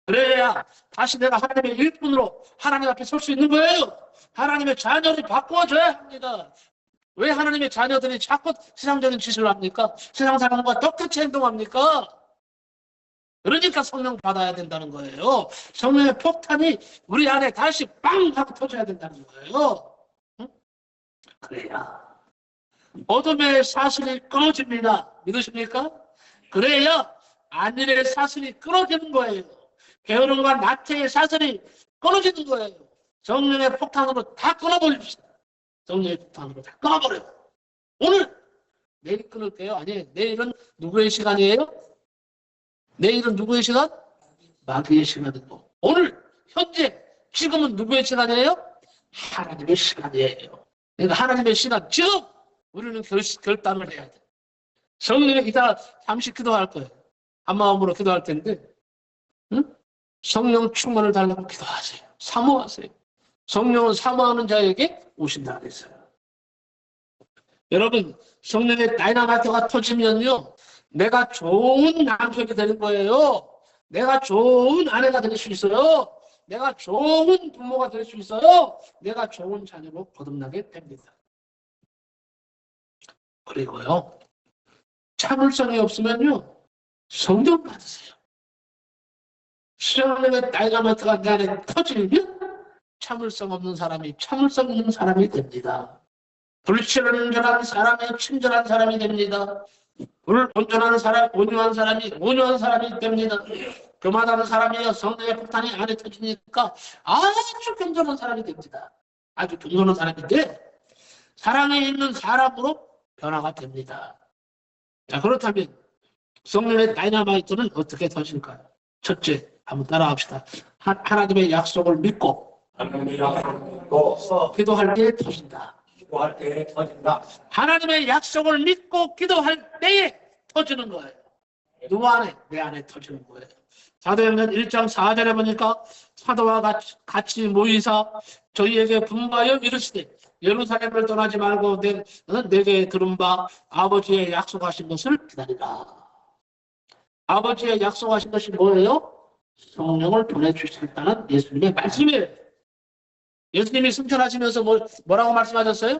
그래야 다시 내가 하나님의 일꾼으로 하나님 앞에 설 수 있는 거예요. 하나님의 자녀를 바꿔줘야 합니다. 왜 하나님의 자녀들이 자꾸 세상적인 짓을 합니까? 세상 사람과 똑같이 행동합니까? 그러니까 성령 받아야 된다는 거예요. 성령의 폭탄이 우리 안에 다시 빵 하고 터져야 된다는 거예요. 응? 그래야 어둠의 사슬이 끊어집니다. 믿으십니까? 그래야 안일의 사슬이 끊어지는 거예요. 게으름과 나태의 사슬이 끊어지는 거예요. 성령의 폭탄으로 다 끊어버립시다. 성령의 폭탄으로 다 끊어버려요. 오늘 내일 끊을게요. 아니에요. 내일은 누구의 시간이에요? 내일은 누구의 시간? 마귀의 시간이고, 오늘 현재 지금은 누구의 시간이에요? 하나님의 시간이에요. 그러니까 하나님의 시간 지금 우리는 결단을 해야 돼. 성령이 이따 잠시 기도할 거예요. 한 마음으로 기도할 텐데, 응? 성령 충만을 달라고 기도하세요. 사모하세요. 성령은 사모하는 자에게 오신다 그랬어요. 여러분, 성령의 다이나마이트가 터지면요, 내가 좋은 남편이 되는 거예요. 내가 좋은 아내가 될 수 있어요. 내가 좋은 부모가 될 수 있어요. 내가 좋은 자녀로 거듭나게 됩니다. 그리고요, 참을성이 없으면요, 성령 받으세요. 성령의 다이나마이트가 내 안에 터지면 참을성 없는 사람이 참을성 있는 사람이 됩니다. 불친절한 사람이 친절한 사람이 됩니다. 온전한 사람, 온유한 사람이 온유한 사람이 됩니다. 교만한 사람이요, 성령의 폭탄이 안에 터지니까 아주 겸손한 사람이 됩니다. 아주 겸손한 사람인데 사랑이 있는 사람으로 변화가 됩니다. 자, 그렇다면 성령의 다이너마이트는 어떻게 터질까요? 첫째, 한번 따라합시다. 하나님의 약속을 믿고 기도할 때 터진다. 기도할 때 터진다. 하나님의 약속을 믿고 기도할 때에 터지는 거예요. 누구 안에? 내 안에 터지는 거예요. 사도행전 1장 4절에 보니까 사도와 같이 모이사 저희에게 분부하여 이르시되 예루살렘을 떠나지 말고 내게 들은 바 아버지의 약속하신 것을 기다리라. 아버지의 약속하신 것이 뭐예요? 성령을 보내주시겠다는 예수님의 말씀이에요. 예수님이 승천하시면서 뭐라고 말씀하셨어요?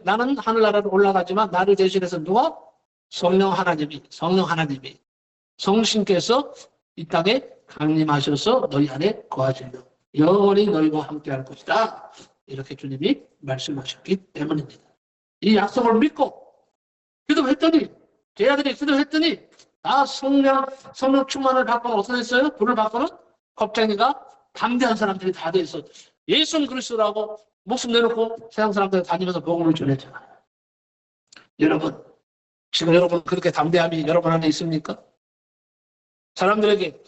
나는 하늘나라로 올라가지만 나를 대신해서 누가? 성령 하나님이 성신께서 이 땅에 강림하셔서 너희 안에 거하시며 영원히 너희와 함께할 것이다. 이렇게 주님이 말씀하셨기 때문입니다. 이 약속을 믿고 기도했더니 제 아들이 기도했더니 다 성령 충만을 받고 어떻게 됐어요? 불을 받고는 겁쟁이가 담대한 사람들이 다 돼 있어. 예수 그리스도라고 목숨 내놓고 세상 사람들 다니면서 복음을 전했잖아요. 여러분, 지금 여러분 그렇게 담대함이 여러분 안에 있습니까? 사람들에게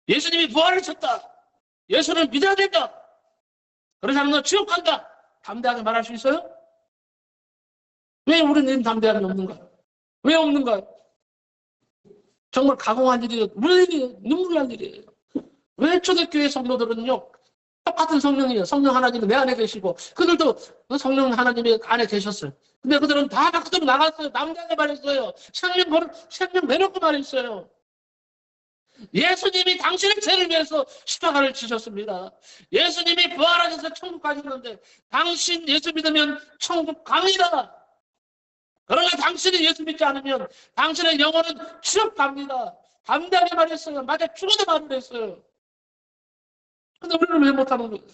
예수님이 부활하셨다. 예수를 믿어야 된다. 그러지 않으면 너 지옥 간다. 담대하게 말할 수 있어요? 왜 우리는 담대함이 없는가요? 왜 없는가요? 정말 가공한 일이에요. 물일이에요. 눈물 날 일이에요. 왜 초대교회 성도들은요, 똑같은 성령이에요. 성령 하나님은 내 안에 계시고, 그들도 성령 하나님이 안에 계셨어요. 근데 그들은 다 그대로 나갔어요. 남자게 말했어요. 생명 내놓고 말했어요. 예수님이 당신의 죄를 위해서 십자가를 지셨습니다. 예수님이 부활하셔서 천국 가셨는데, 당신 예수 믿으면 천국 갑니다. 그러나 당신이 예수 믿지 않으면 당신의 영혼은 지옥 갑니다. 담대하게 말했어요. 맞아, 죽어도 말을 했어요. 근데 우리는 왜 못하는 거예요?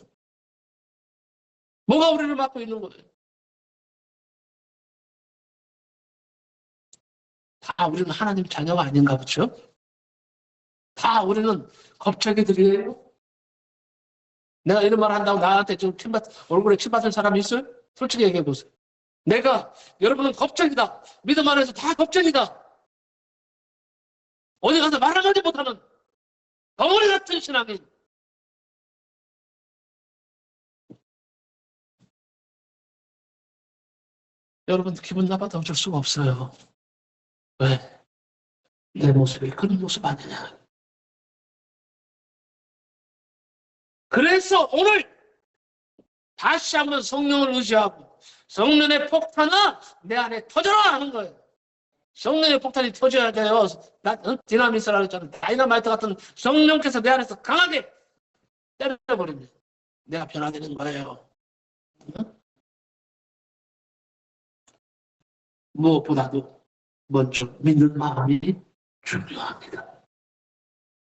뭐가 우리를 막고 있는 거예요? 다 우리는 하나님 자녀가 아닌가 보죠? 다 우리는 겁쟁이들이에요. 내가 이런 말 한다고 나한테 좀 얼굴에 침 받을 사람이 있어요? 솔직히 얘기해 보세요. 내가 여러분은 겁쟁이다. 믿음 안에서 다 겁쟁이다. 어디 가서 말 한마디 못하는 덩어리 같은 신앙인. 여러분 기분 나빠도 어쩔 수가 없어요. 왜? 내 모습이 그런 모습 아니냐. 그래서 오늘 다시 한번 성령을 의지하고 성령의 폭탄은 내 안에 터져라 하는 거예요. 성령의 폭탄이 터져야 돼요. 디나미스라고 했잖아요. 다이너마이트 같은 성령께서 내 안에서 강하게 때려버립니다. 내가 변화되는 거예요. 무엇보다도 먼저 믿는 마음이 중요합니다.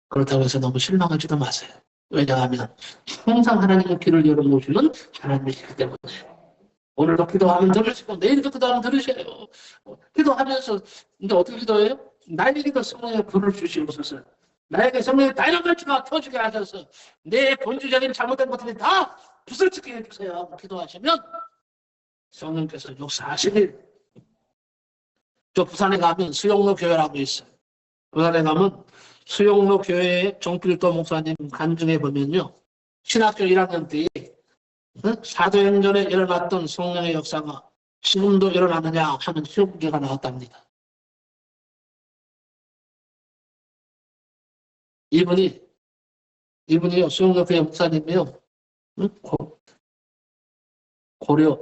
그렇다고 해서 너무 실망하지도 마세요. 왜냐하면 항상 하나님의 귀를 열어놓으시는 하나님이시기 때문에. 오늘도 기도하면 들으시고 내일도 기도하면 들으셔요. 기도하면서 이제 어떻게 기도해요? 나에게도 성령의 불을 주시옵소서. 나에게 성령의 다이너마이트가 터지게 하셔서 내 본질적인 잘못된 것들이 다 부서지게 해주세요. 기도하시면 성령께서 역사하시길. 저 부산에 가면 수용로 교회라고 있어요. 부산에 가면 수용로 교회의 정필도 목사님 간증해 보면요. 신학교 1학년 때 사도행전에 일어났던 성령의 역사가 지금도 일어나느냐 하는 시험 문제가 나왔답니다. 이분이요, 수용로 교회 목사님이요, 고려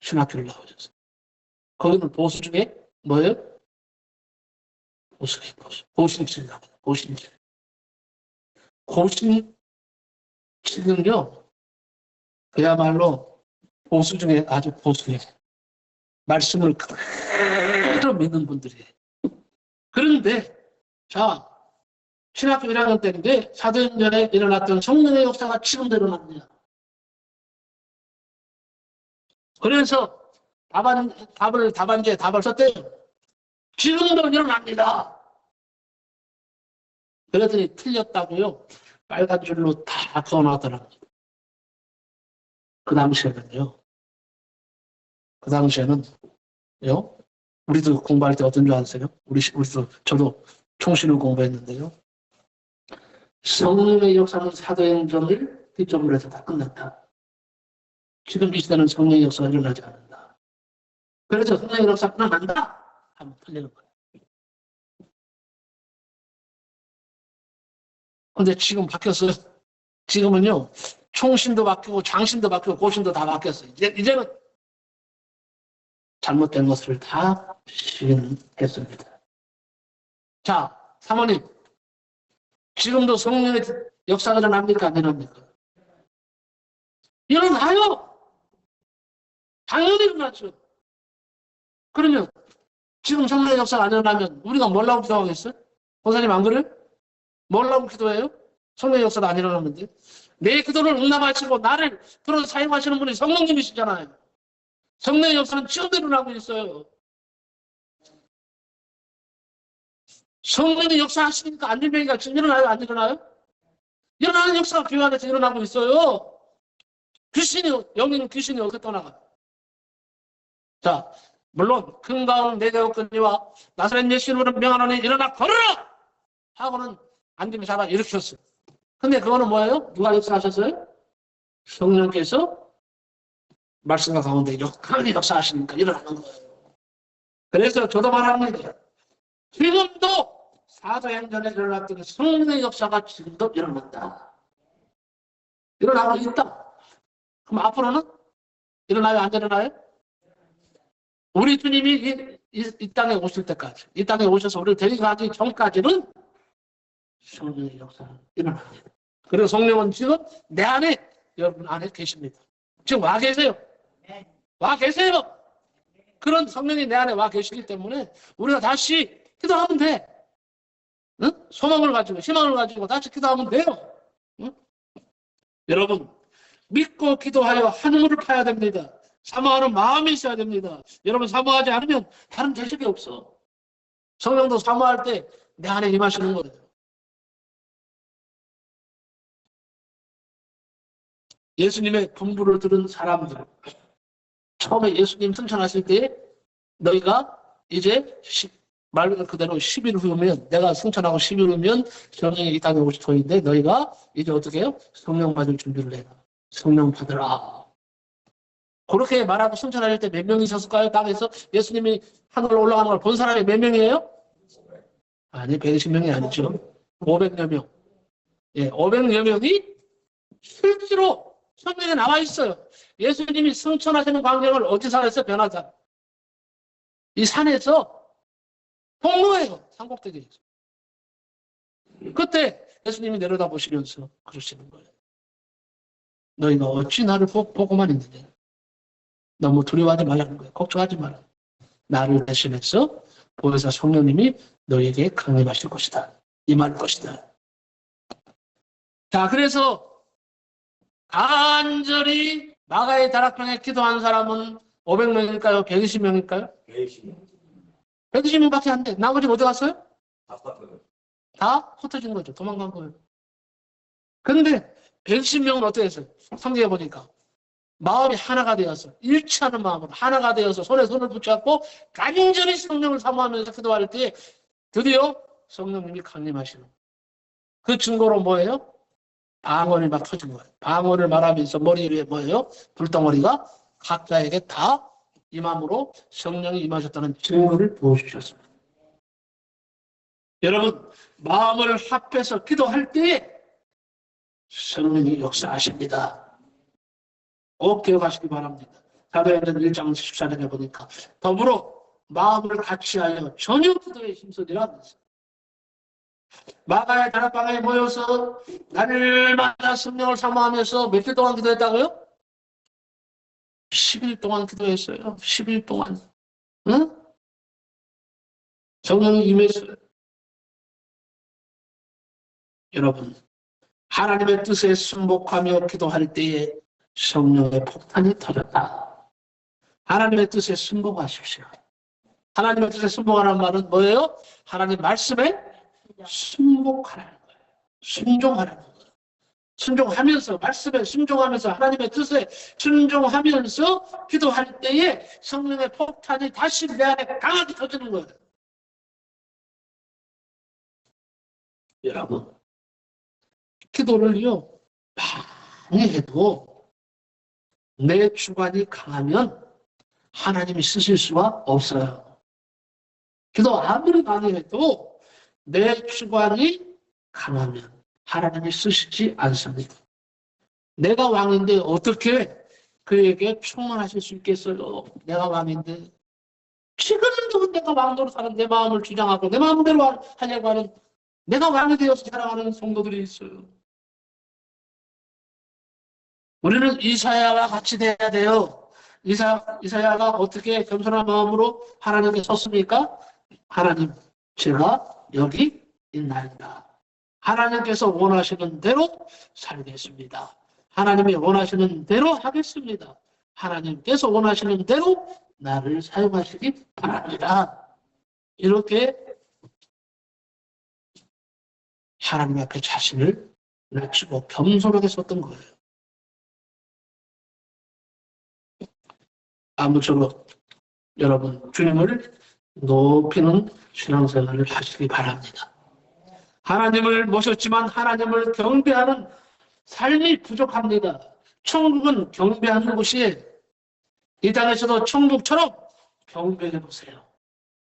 신학교를 나오셨어요. 거기는 보수 중에 뭐예요? 보신입니다. 보신입니다. 고신치는요, 그야말로 보수 중에 아주 보수예요. 말씀을 그대로 믿는 분들이에요. 그런데, 자, 신학교 1학년 때인데, 사도행전에 일어났던 성령의 역사가 지금도 일어납니다. 그래서 답안지에 답을 썼대요. 지금도 일어납니다. 그랬더니 틀렸다고요. 빨간 줄로 다 그어놨더라고요. 그 당시에는 우리도 공부할 때 어떤 줄 아세요? 저도 총신을 공부했는데요. 성령의 역사는 사도행전을 기점으로 해서 다 끝났다. 지금 이 시대는 성령의 역사가 일어나지 않는다. 그래서 성령의 역사가 끝난다 하면 틀리는 거예요. 근데 지금 바뀌었어요. 지금은요, 총신도 바뀌고 장신도 바뀌고 고신도 다 바뀌었어요. 이제는 잘못된 것을 다 시인했습니다. 자, 사모님, 지금도 성령의 역사가 일어납니까? 안 일어납니까? 일어나요. 당연히 일어나죠. 그러면 지금 성령의 역사가 안 일어나면 우리가 뭐라고 기도하겠어요? 권사님 안 그래요? 뭐라고 기도해요? 성령의 역사가 안 일어나는데. 내 기도를 응답하시고 나를 들어서 사용하시는 분이 성령님이시잖아요. 성령의 역사는 지금도 일어나고 있어요. 성령의 역사 하시니까 안일병이가 지금 일어나요? 안 일어나요? 일어나는 역사가 교회 안에서 일어나고 있어요. 영인 귀신이 어떻게 떠나가? 자, 물론 큰 가운 내대었거니와 나사렛 예수님으로 명하노니 일어나 걸어라! 하고는 안림을 잡아 일으켰어요. 근데 그거는 뭐예요? 누가 역사하셨어요? 성령께서 말씀과 가운데 강하게 역사하시니까 일어나는 거예요. 그래서 저도 말합니다. 지금도 사도행전에 일어났던 성령의 역사가 지금도 일어난다. 일어나고 있다. 그럼 앞으로는 일어나요? 안 일어나요? 우리 주님이 이 땅에 오실 때까지, 이 땅에 오셔서 우리를 데리고가기 전까지는 성령의 역사는 일어납니다. 그리고 성령은 지금 내 안에, 여러분 안에 계십니다. 지금 와 계세요. 와 계세요. 그런 성령이 내 안에 와 계시기 때문에 우리가 다시 기도하면 돼. 응? 소망을 가지고 희망을 가지고 다시 기도하면 돼요. 응? 여러분 믿고 기도하여 하늘을 파야 됩니다. 사모하는 마음이 있어야 됩니다. 여러분 사모하지 않으면 다른 대책이 없어. 성령도 사모할 때 내 안에 임하시는 거예요. 예수님의 분부를 들은 사람들, 처음에 예수님 승천하실 때 너희가 이제 말 그대로 10일 후면, 내가 승천하고 10일 후면 성령이 이 땅에 오실 터인데 너희가 이제 어떻게 해요? 성령 받을 준비를 해라. 성령 받으라. 그렇게 말하고 승천하실 때 몇 명이 있었을까요? 땅에서 예수님이 하늘로 올라가는 걸 본 사람이 몇 명이에요? 아니, 120명이 아니죠. 500여 명. 예, 500여 명이 실제로 성경에 나와 있어요. 예수님이 승천하시는 광경을 어디서 했어요? 변화산. 이 산에서 폭로해요. 산꼭대기에서. 그때 예수님이 내려다보시면서 그러시는 거예요. 너희가 어찌 나를 보고만 있느냐. 너무 두려워하지 말라는 거예요. 걱정하지 마라. 나를 대신해서 보혜사 성령님이 너희에게 강림하실 것이다. 임할 것이다. 자, 그래서 간절히 마가의 다락방에 기도한 사람은 500명일까요? 120명일까요? 120명밖에 안 돼. 나머지는 어디 갔어요? 다 흩어진 거죠. 도망간 거예요. 그런데 110명은 어떻게 했어요? 성경에 보니까 마음이 하나가 되어서 일치하는 마음으로 하나가 되어서 손에 손을 붙잡고 간절히 성령을 사모하면서 기도할 때 드디어 성령님이 강림하시는 그 증거로 뭐예요? 방언이 막 터진 거예요. 방언을 말하면서 머리 위에 뭐예요? 불덩어리가 각자에게 다 임함으로 성령이 임하셨다는 증거를 보여주셨습니다. 여러분, 마음을 합해서 기도할 때에 성령이 역사하십니다. 꼭 기억하시기 바랍니다. 사도행전 1장 14절에 보니까 더불어 마음을 같이하여 전혀 기도에 힘쓰리라 하면서 마가의 다락방에 모여서 날마다 성령을 사모하면서 며칠 동안 기도했다고요? 10일 동안 기도했어요. 10일 동안. 응? 성령이 임했어요. 여러분, 하나님의 뜻에 순복하며 기도할 때에 성령의 폭탄이 터졌다. 하나님의 뜻에 순복하십시오. 하나님의 뜻에 순복하라는 말은 뭐예요? 하나님 말씀에 순복하라는 거예요. 순종하라는 거예요. 순종하면서, 말씀에 순종하면서, 하나님의 뜻에 순종하면서 기도할 때에 성령의 폭탄이 다시 내 안에 강하게 터지는 거예요. 여러분, 기도를요, 많이 해도 내 주관이 강하면 하나님이 쓰실 수가 없어요. 기도 아무리 많이 해도 내 주관이 강하면 하나님이 쓰시지 않습니다. 내가 왕인데 어떻게 그에게 충만하실 수 있겠어요? 내가 왕인데. 지금도 내가 왕으로 사는 내 마음을 주장하고 내 마음대로 하려고 하는 내가 왕이 되어서 살아가는 성도들이 있어요. 우리는 이사야와 같이 돼야 돼요. 이사야가 어떻게 겸손한 마음으로 하나님께 섰습니까? 하나님, 제가 여기 있나이다. 하나님께서 원하시는 대로 살겠습니다. 하나님이 원하시는 대로 하겠습니다. 하나님께서 원하시는 대로 나를 사용하시기 바랍니다. 이렇게 하나님 앞에 자신을 낮추고 겸손하게 섰던 거예요. 아무쪼록 여러분 주님을 높이는 신앙생활을 하시기 바랍니다. 하나님을 모셨지만 하나님을 경배하는 삶이 부족합니다. 천국은 경배하는 곳이에요. 이 땅에서도 천국처럼 경배해 보세요.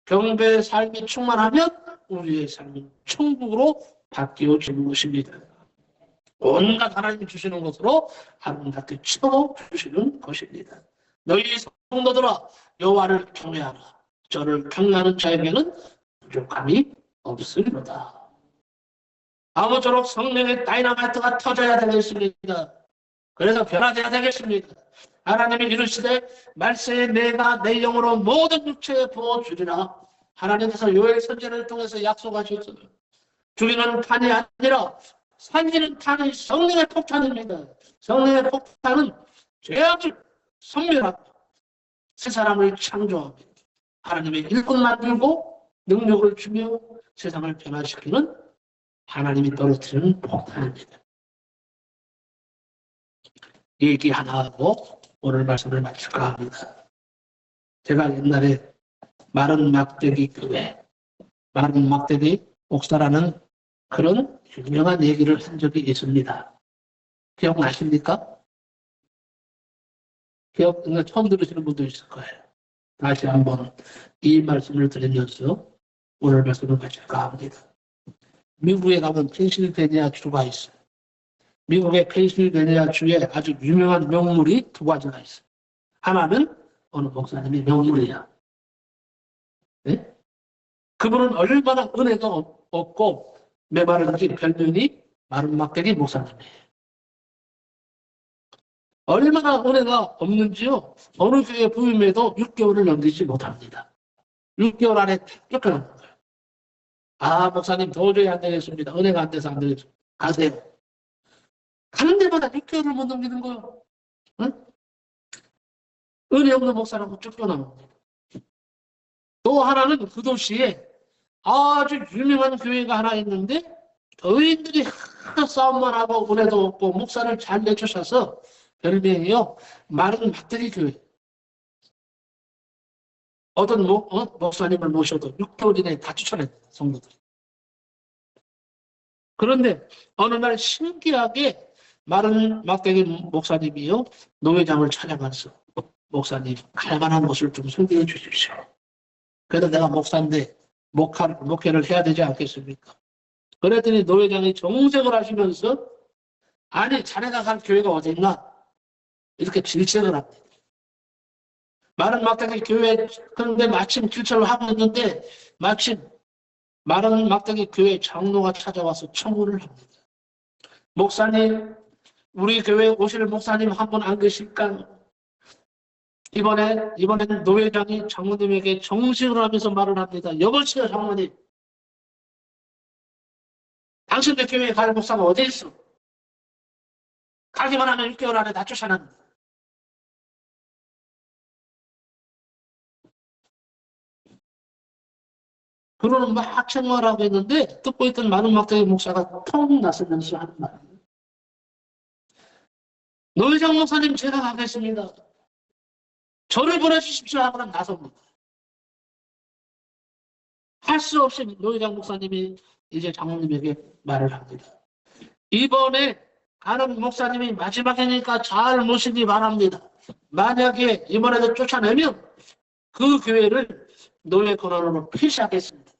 경배의 삶이 충만하면 우리의 삶은 천국으로 바뀌어지는 것입니다. 온갖 하나님이 주시는 것으로 아름답게 채워주시는 것입니다. 너희 성도들아 여호와를 경외하라. 저를 경외하는 자에게는 부족함이 없으리로다. 아무쪼록 성령의 다이나마이트가 터져야 되겠습니다. 그래서 변화되어야 되겠습니다. 하나님이 이르시되 말세에 내가 내 영으로 모든 육체에 부어주리라. 하나님께서 요엘 선지자를 통해서 약속하셨어요. 죽이는 탄이 아니라 살리는 탄이 성령의 폭탄입니다. 성령의 폭탄은 죄악을 섬멸하고 새 사람을 창조하고 하나님의 일꾼 만들고 능력을 주며 세상을 변화시키는 하나님이 떨어뜨리는 폭탄입니다. 얘기 하나 하고 오늘 말씀을 마칠까 합니다. 제가 옛날에 마른 막대기 교회, 마른 막대기 목사라는 그런 유명한 얘기를 한 적이 있습니다. 기억나십니까? 처음 들으시는 분도 있을 거예요. 다시 한번 이 말씀을 드리면서 오늘 말씀을 마칠까 합니다. 미국에 가면 펜실베니아 주가 있어요. 미국의 펜실베니아 주에 아주 유명한 명물이 두 가지가 있어요. 하나는 어느 목사님의 명물이야. 네? 그분은 얼마나 은혜가 없고 메마른지 별명이 마른 막대기 목사님이에요. 얼마나 은혜가 없는지요. 어느 교회 부임에도 6개월을 넘기지 못합니다. 6개월 안에 쫓겨나는 거예요. 아, 목사님 도저히 안 되겠습니다. 은혜가 안 돼서 안 되겠습니다. 가세요. 가는 데마다 6개월을 못 넘기는 거예요. 응? 은혜 없는 목사라고 쫓겨나옵니다. 또 하나는 그 도시에 아주 유명한 교회가 하나 있는데 교인들이 싸움만 하고 은혜도 없고 목사를 잘 내쫓아서 별명이요. 마른 막대기 교회. 어떤 목사님을 모셔도 6개월 이내에 다 쫓아냈어요. 성도들이. 그런데 어느 날 신기하게 마른 막대기 목사님이요. 노회장을 찾아가서 목사님 갈만한 것을 좀 소개해 주십시오. 그래도 내가 목사인데 목회를 해야 되지 않겠습니까? 그랬더니 노회장이 정색을 하시면서 아니 자네가 갈 교회가 어디 있나? 이렇게 질책을 합니다. 마른 막대기 교회 그런데 마침 질책을 하고 있는데 마침 마른 막대기 교회 장로가 찾아와서 청구를 합니다. 목사님 우리 교회 오실 목사님 한 분 안 계실까? 이번에는 노회장이 장로님에게 정식을 하면서 말을 합니다. 여보시오 장로님. 당신들 교회에 갈 목사가 어디 있어? 가기만 하면 6개월 안에 다 쫓아납니다. 그러는 막 책망하고 있는데 듣고 있던 많은 막대기 목사가 통 나서면서 하는 말이에요. 노회장 목사님 제가 가겠습니다. 저를 보내주십시오 하고 나섭니다. 할 수 없이 노회장 목사님이 이제 장로님에게 말을 합니다. 이번에 가는 목사님이 마지막이니까 잘 모시기 바랍니다. 만약에 이번에도 쫓아내면 그 교회를 노예 권한으로 폐시하겠습니다.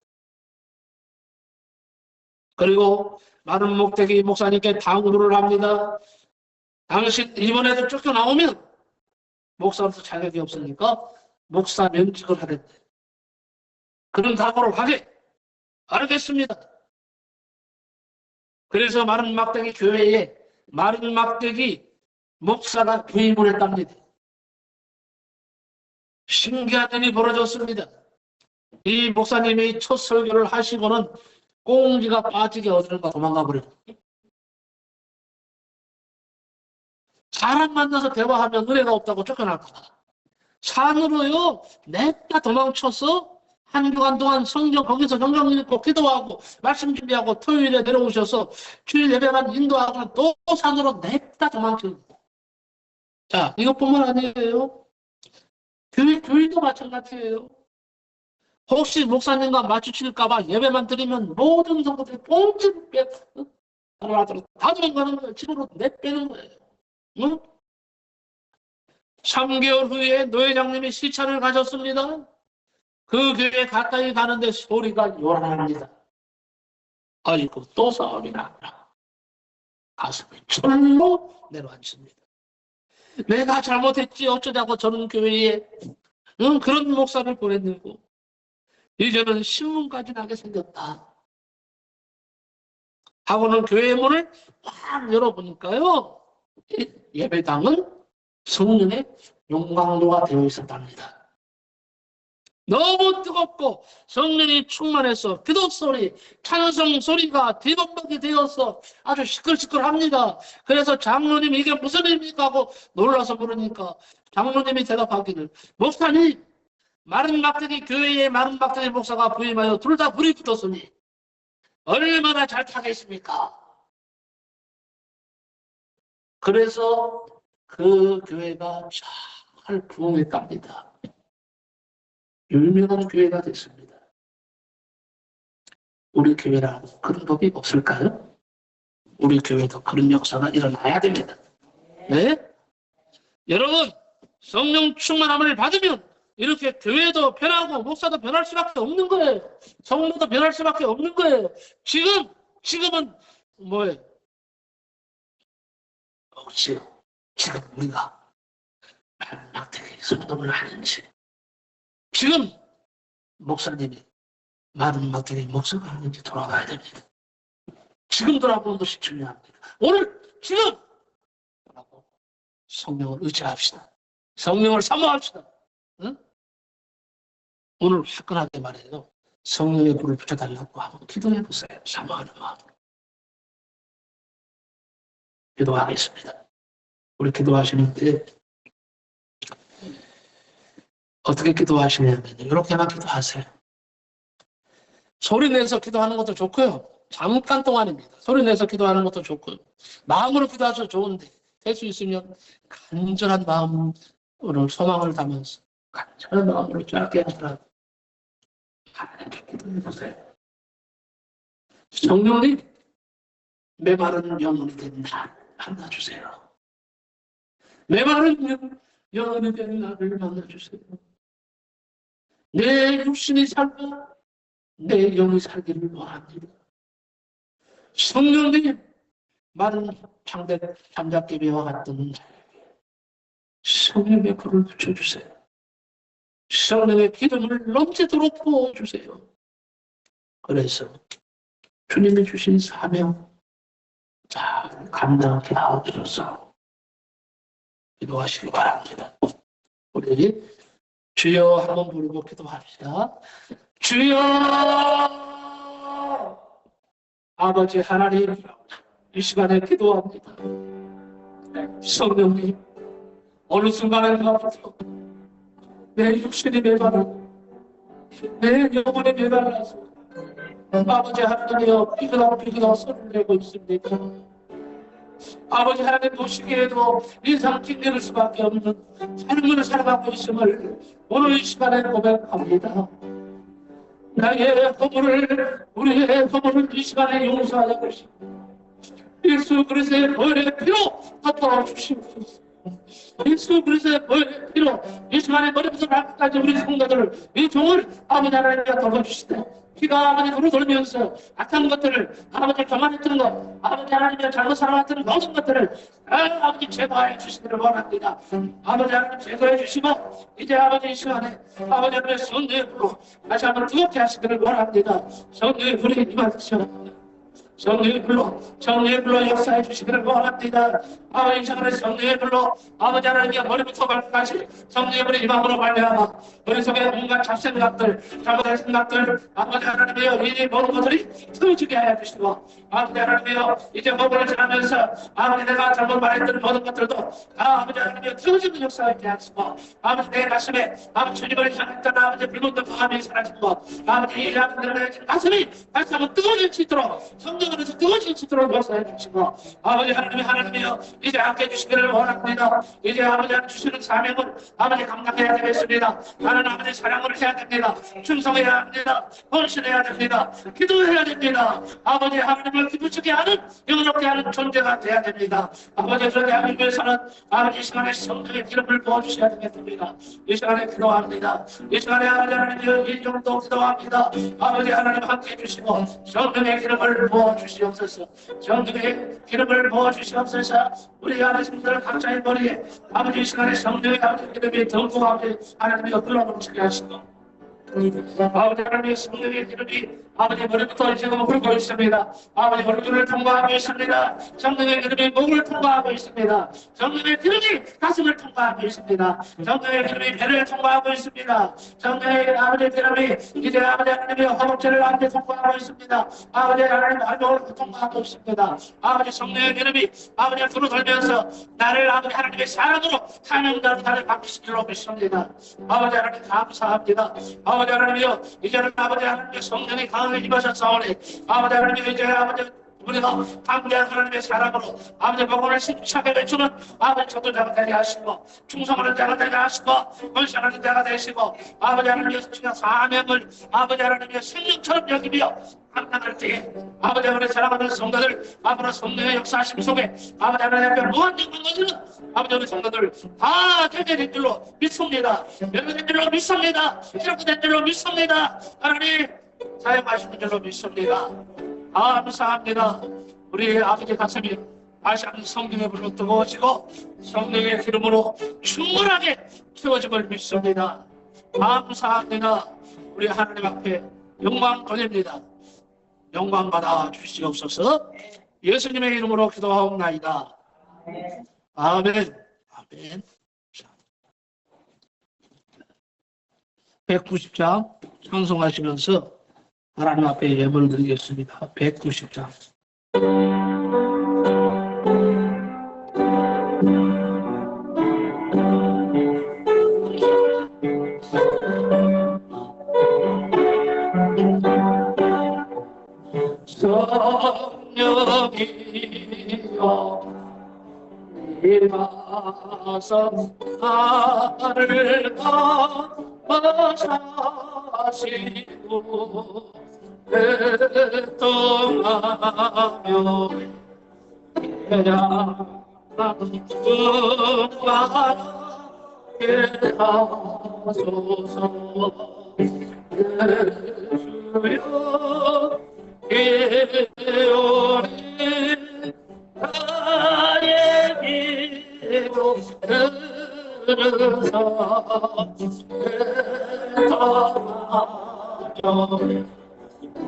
그리고 마른 목대기 목사님께 당부를 합니다. 당신 이번에도 쫓겨나오면 목사로서 자격이 없으니까 목사 면직을 하겠다. 그런 각오를 하게. 알겠습니다. 그래서 마른 막대기 교회에 마른 막대기 목사가 부임을 했답니다. 신기한 일이 벌어졌습니다. 이 목사님이 첫 설교를 하시고는 꽁지가 빠지게 어디론가 도망가 버려요. 사람 만나서 대화하면 은혜가 없다고 쫓겨날까 봐. 산으로요 냅다 도망쳐서 한 주간 동안 성경 거기서 성경 읽고 기도하고 말씀 준비하고 토요일에 내려오셔서 주일 예배만 인도하고 또 산으로 냅다 도망칩니다. 자, 이것뿐만 아니에요. 교회도 마찬가지예요. 혹시 목사님과 마주칠까봐 예배만 드리면 모든 성도들이 꽁지를 빼고 다 도망가는 거예요. 집으로 내빼는 거예요. 응? 3개월 후에 노회장님이 시차를 가졌습니다. 그 교회 가까이 가는데 소리가 요란합니다. 아이고 또 싸움이 났다. 가슴이 철로 내려앉습니다. 내가 잘못했지 어쩌자고 저는 교회에 그런 목사를 보냈는고 이제는 신문까지 나게 생겼다. 하고는 교회 문을 꽉 열어보니까요. 예배당은 성령의 용광로가 되어 있었답니다. 너무 뜨겁고 성령이 충만해서 기도 소리, 찬송 소리가 뒤범벅이 되어서 아주 시끌시끌합니다. 그래서 장로님 이게 무슨 일입니까 하고 놀라서 물으니까 장로님이 대답하기를 목사님 마른 막대기 교회에 마른 막대기 목사가 부임하여 둘 다 불이 붙었으니 얼마나 잘 타겠습니까? 그래서 그 교회가 잘 부흥했답니다. 유명한 교회가 됐습니다. 우리 교회라고 그런 법이 없을까요? 우리 교회도 그런 역사가 일어나야 됩니다. 네? 여러분, 성령 충만함을 받으면 이렇게 교회도 변하고 목사도 변할 수밖에 없는 거예요. 성도도 변할 수밖에 없는 거예요. 지금은 뭐예요? 혹시 지금 우리가 막대기 성dom을 하는지, 지금 목사님이 많은 막대기 목사가 하는지 돌아가야 됩니다. 지금 돌아보는 것이 중요합니다. 오늘 지금 성령을 의지합시다. 성령을 사모합시다. 응? 오늘 화끈하게 말해요. 성령의 불을 붙여달라고 한번 기도해보세요. 사모하는 마음으로. 기도하겠습니다. 우리 기도하시는 때 어떻게 기도하시냐면 이렇게만 기도하세요. 소리 내서 기도하는 것도 좋고요. 잠깐 동안입니다. 소리 내서 기도하는 것도 좋고요. 마음으로 기도하셔도 좋은데 될 수 있으면 간절한 마음으로 소망을 담아서 간절한 마음으로 짧게 하더라도 하나님께 기도해보세요. 성령님, 메마른 영혼이 된 나를 만나주세요. 메마른 영혼이 된 나를 만나주세요. 내 육신이 살고 내 영이 살기를 원합니다. 성령님, 많은 잠자깨비와 같은 성령의 불을 붙여주세요. 성령의 기름을 넘치도록 부어주세요. 그래서 주님이 주신 사명 잘 감당하게 하옵소서. 기도하시기 바랍니다. 우리 주여 한번 부르고 기도합시다. 주여! 아버지 하나님, 이 시간에 기도합니다. 성령님, 어느 순간에 가서 내 육신이 메마르고 내 영혼이 메마르서 아버지 하나님이여 비그덕비그덕 손을 내고 있습니다. 아버지 하나님 보시기에도 인상 찡그릴 수밖에 없는 삶을 살아가고 있음을 오늘 이 시간에 고백합니다. 나의 허물을, 우리의 허물을 이 시간에 용서하여 주시고 예수 그리스도의 보혈의 피로 덮어 주시옵소서. 예수 그리스도의 보혈의 피로 이 시간에 머리부터 발끝까지 우리 성도들을, 이 종을 아버지 하나님께 덮어주시되 피가 아버지 돌을 돌면서 악한 것들을 아버지 교만했던 것, 아버지 하나님의 잘못 살아왔던 모든 것들을 아버지 제거해 주시기를 원합니다. 아버지 하나님 제거해 주시고 이제 아버지 이 시간에 아버지 하나님의 성령의 불로 다시 한번 뜨겁게 하시기를 원합니다. 성령의 불이 임하시옵소서. 성령의 불로 역사해 주시기를 원합니다. 아버지 이 시간에 성령의 불로 아버지 하나님의 머리부터 발끝까지 성령의 불이 임함으로 말미암아 머릿속에 온갖 잡생각들, 잘못된 생각들 아버지 하나님이여 이 모든 것들이 틀어지게 하여 주시고 아버지 하나님이여 이제 몸을 지나면서 아버지 내가 잘못 말했던 모든 것들도 아버지 하나님이여 틀어지는 역사가 있게 하시고 아버지 내 가슴에 아버지 주님을 향했던 아버지 붉은 마음이 사라지고 아버지 이 양들의 가슴이 다시 한번 뜨거워질 수 있도록 성령으로서 뜨거워질 수 있도록 역사해 주시고 아버지 하나님이여 이제 함께 해주시기를 원합니다. 이제 아버지 하나님 주시는 사명을 아버지 감당해야 되겠습니다. 나는 아버지 사랑을 해야 됩니다. 충성해야 합니다. 헌신해야 됩니다. 기도해야 됩니다. 아버지 하나님을 기쁘게 하는 영원롭게 하는 존재가 돼야 됩니다. 아버지 그렇게 하기 위해서는 아버지 이 시간에 성령의 기름을 부어주셔야 되겠습니다. 이 시간에 기도합니다. 이 시간에 하나님 이 정도 기도합니다. 아버지 하나님 함께 해주시고 성령의 기름을 부어주시옵소서. 성령의 기름을 부어주시옵소서. 우리 아버지들 각자의 머리에 아버지 이 시간에 성령의 아버지 기름이 더욱 아버지 하나님이 흘러넘치게 하시고 아버지 하나님의 성령의 기름이 아버지 머리부터 지금 흐르고 있습니다. 아버지 머리를 통과하고 있습니다. 성령의 기름이 목을 통과하고 있습니다. 성령의 기름이 가슴을 통과하고 있습니다. 성령의 기름이 배를 통과하고 있습니다. 성령의 아버지 기름이 이제 아버지 하나님의 허벅지를 아버지 통과하고 있습니다. 아버지 하나님 발목을 통과하고 있습니다. 아버지 성령의 기름이 아버지를 두루 돌면서 나를 아버지 하나님의 사랑으로 사명자로 나를 바꾸시기로 믿습니다. 아버지 하나님 감사합니다. 아버지 하나님이여 이제는 아버지 하나님의 성령의 강을 입으셨사오니 아버지 하나님 이제 아버지 우리가 강대한 하나님의 사랑으로 아버지 복음을 힘차게 외치는 아버지 전도자가 되게 하시고 충성하는 자가 되게 하시고 헌신하는 자가 되시고 아버지 하나님의 사명을 아버지 하나님의 생명처럼 여기며 감당할 때에 아버지 하나님의 사랑하는 성도들 아버지 성령의 역사하심 속에 아버지 하나님의 무한정 건너지는 아버지 우리 성도들 다 되게 된 줄로 믿습니다. 열매된 줄로 믿습니다. 이렇게 된 줄로 믿습니다. 하나님 사용하시는 줄로 믿습니다. 감사합니다. 우리 아버지 가슴이 다시 한번 성령의 불로 뜨거워지고 성령의 기름으로 충분하게 채워짐을 믿습니다. 감사합니다. 우리 하나님 앞에 영광 돌립니다. 영광 받아 주시옵소서. 예수님의 이름으로 기도하옵나이다. 아멘. 아멘. 190장 찬송하시면서 하나님 앞에 예물을 드리겠습니다. 190장. 성령이여 임하사 나를 감화사시고 애통하며 애양하게 하소서. 주여 예언이 나의 비로 들으사 애통하며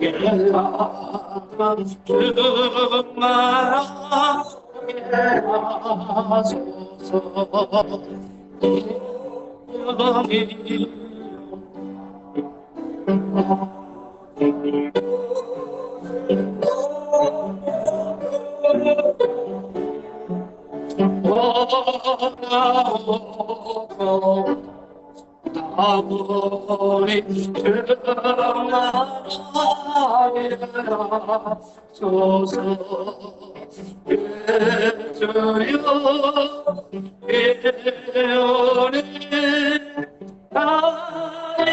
예랑만 주말하게 하소서. 영이 아버지 주말하게 하소서. 예주여 예언이 나의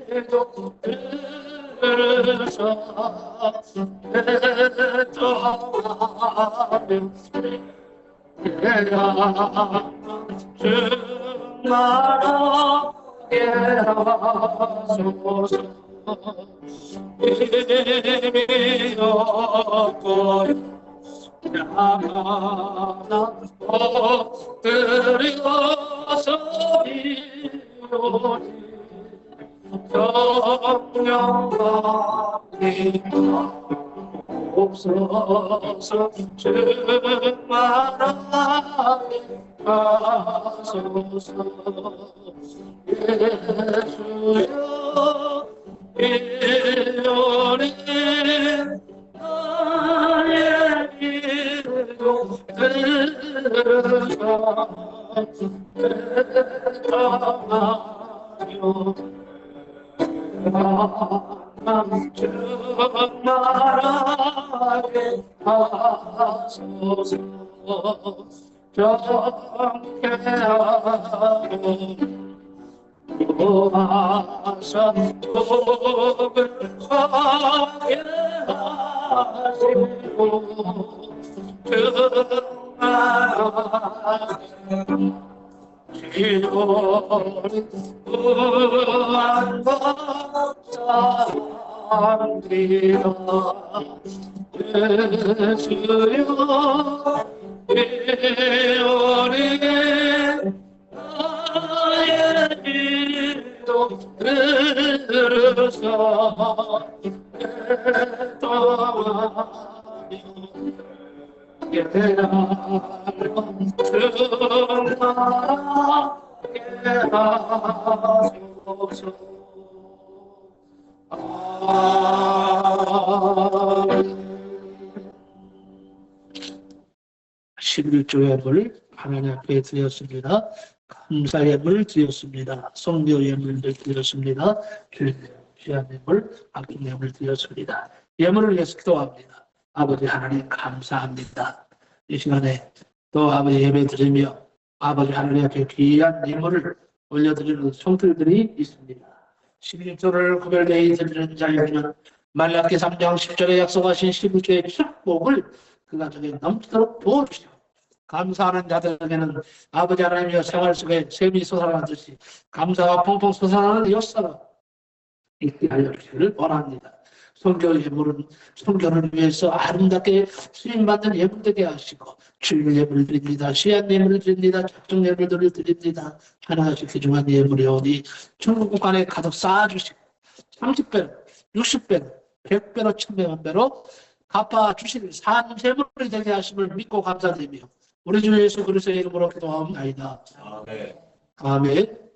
기도 들으사 애통하며 주말하게 하소서. 힘이 없고 야만한 엎드려서 비오니 성령받기 없어서 주말하게 하소서. 예수여 예언이 나의 기도 들으사 애통하며 주말하게 하소서. 정케하고 모아서 복을 하게 하시고 주말하게 기도는 무한 감사드리라. 예수여 예언이 나의 기도 들으사 하소서. 아멘. 11조 예물 하나님 앞에 드렸습니다. 감사 예물 드렸습니다. 성교 예물들 드렸습니다. 귀한 예물, 아낌 예물 드렸습니다. 예물을 위해서 기도합니다. 아버지 하나님 감사합니다. 이 시간에 또 아버지 예배 드리며 아버지 하나님 앞에 귀한 예물을 올려드리는 성들들이 있습니다. 11조를 구별되이 드리는 자에게는 말라기 3장 10절에 약속하신 11조의 축복을 그 가정에 넘치도록 부어주시고 감사하는 자들에게는 아버지 하나님의 생활 속에 샘이 솟아나듯이 감사가 펑펑 솟아나는 역사가 있게 알려주시기를 원합니다. 성교 예물은 성교를 위해서 아름답게 수임받는 예물 되게 하시고 주일 예물을 드립니다. 시한 예물을 드립니다. 작정 예물들을 드립니다. 하나씩 귀중한 예물이 오니 천국 안에 가득 쌓아주시고 30배로 60배로 100배로 1000배만 배로 갚아주실 산재물이 되게 하심을 믿고 감사드리며 우리 주 예수 그리스도의 이름으로 기도하옵나이다. 아멘. 아멘.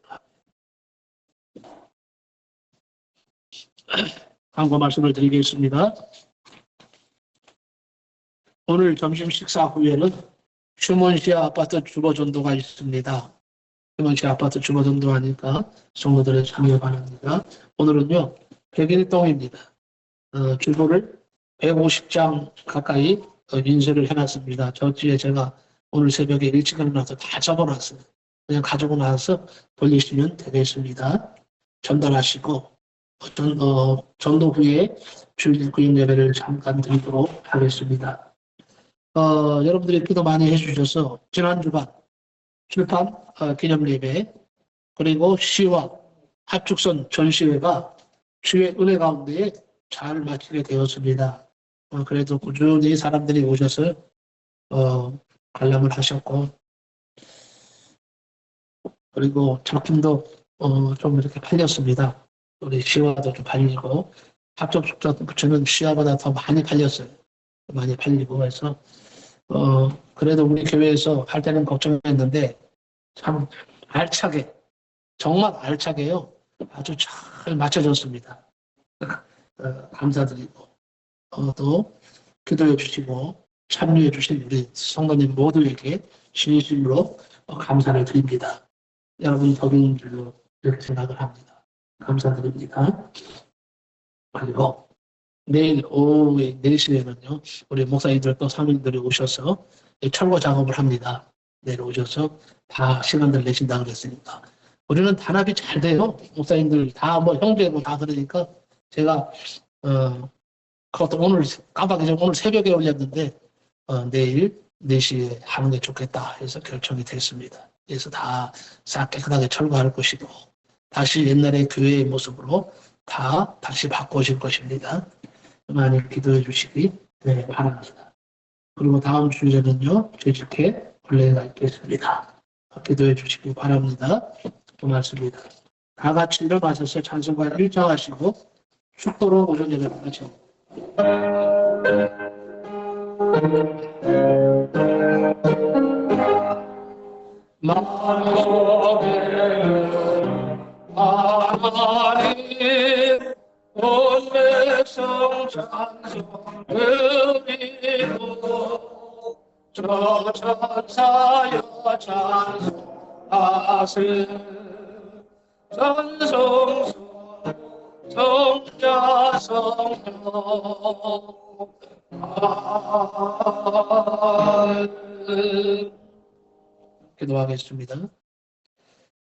광고 말씀을 드리겠습니다. 오늘 점심 식사 후에는 휴먼시아 아파트 주거 전도가 있습니다. 휴먼시아 아파트 주거 전도하니까 성도들의 참여 바랍니다. 오늘은요 101동입니다. 주소를 150장 가까이 인쇄를 해놨습니다. 저지에 제가 오늘 새벽에 일찍 일어나서 다 적어놨어요. 그냥 가지고 나서 돌리시면 되겠습니다. 전달하시고 전도 후에 주일 구역 예배를 잠깐 드리도록 하겠습니다. 여러분들이 기도 많이 해주셔서 지난 주간 출판 기념 예배 그리고 시와 합축선 전시회가 주의 은혜 가운데 잘 마치게 되었습니다. 그래도 꾸준히 사람들이 오셔서 관람을 하셨고 그리고 작품도 좀 이렇게 팔렸습니다. 우리 시화도 좀 팔리고 합격숙자 부처는 시화보다 더 많이 팔렸어요. 많이 팔리고 해서 그래도 우리 교회에서 할 때는 걱정했는데 참 알차게 정말 알차게요. 아주 잘 맞춰졌습니다. 감사드리고 또 기도해 주시고 참여해 주신 우리 성도님 모두에게 진심으로 감사를 드립니다. 여러분 덕인 줄로 이렇게 생각을 합니다. 감사드립니다. 그리고 내일 오후에 4시에는요 우리 목사님들 또 사모님들이 오셔서 철거 작업을 합니다. 내일 오셔서 다 시간들 내신다 그랬으니까 우리는 단합이 잘 돼요. 목사님들 다 뭐 형제고 다 그러니까 제가 그것도 오늘 깜빡이죠. 오늘 새벽에 올렸는데 내일 4시에 하는 게 좋겠다 해서 결정이 됐습니다. 그래서 다 싹 깨끗하게 철거할 것이고 다시 옛날의 교회의 모습으로 다 다시 바꿔질 것입니다. 많이 기도해 주시기 바랍니다. 그리고 다음 주일에는요 재직회 원래가 있겠습니다. 기도해 주시기 바랍니다. 고맙습니다. 다 같이 일어나셔서 찬송가 1장 하시고 축도로 오전 예배를 마칩니다. 하나님 온 백성 찬송 드리고 저 천사여 찬송하세 전성소 성자 성령 아멘. 기도하겠습니다.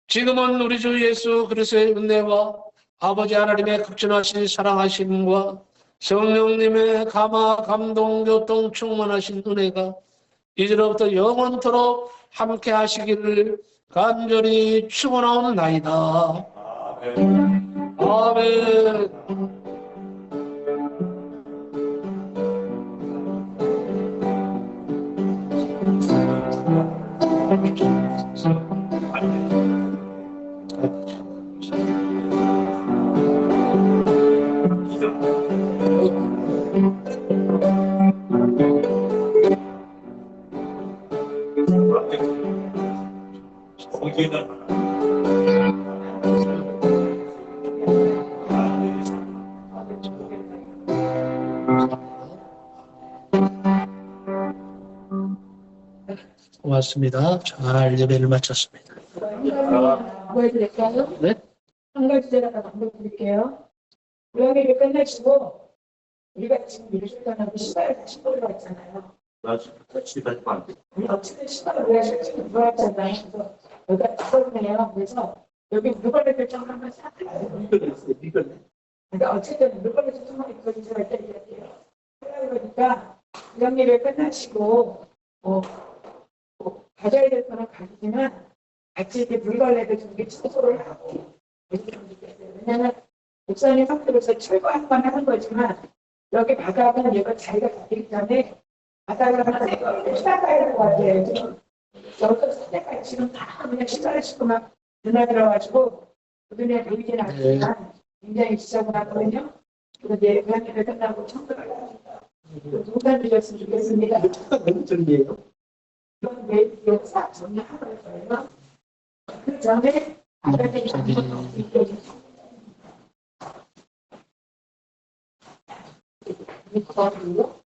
지금은 우리 주 예수 그리스도의 은혜와 아버지 하나님의 극진하신 사랑하심과 성령님의 감화 감동 교통 충만하신 은혜가 이제로부터 영원토록 함께 하시기를 간절히 축원하옵나이다. 아멘. 아멘. 고맙습니다. 잘 예배를 마쳤습니다. 보여드릴까요? 네? 한 가지 제가 더 보여드릴게요. 고양이를 끝내시고 우리가 지금 일주일간하고 신발을 다시 보러 갔잖아요. 우리 어쨌든 신발을 우리가 실제로 들어왔잖아요. 그래서 여기가 두껍네요. 그래서 여기 물건을 좀 한번 싹 해요. 그러니까 어쨌든 물건을 좀 한번 입고 들어갈 때 이렇게요. 그러니까 고양이를 끝나시고 가져야 될 거는 가지지만 같이 이렇게 물걸레를 좀 이렇게 청소를 하고 왜냐면 목사님 학교에서 철거 한 번 하는 거지만 여기 바닥은 얘가 자기가 잡기 전에 바닥을 하나 시작해야 될 것 같아요. 여기서 선택할 지금 다 그냥 시작을 시고 막 눈에 들어가지고 눈에 보이진 않지만 굉장히 지저분하거든요. 그래서 이제 고양이를 끝나고 청소를 합니다. 누가 드렸으면 좋겠습니다. 너무 정리해요. 이건 내일 싹 정리하고 거예요. 그 전에 바닥에 이거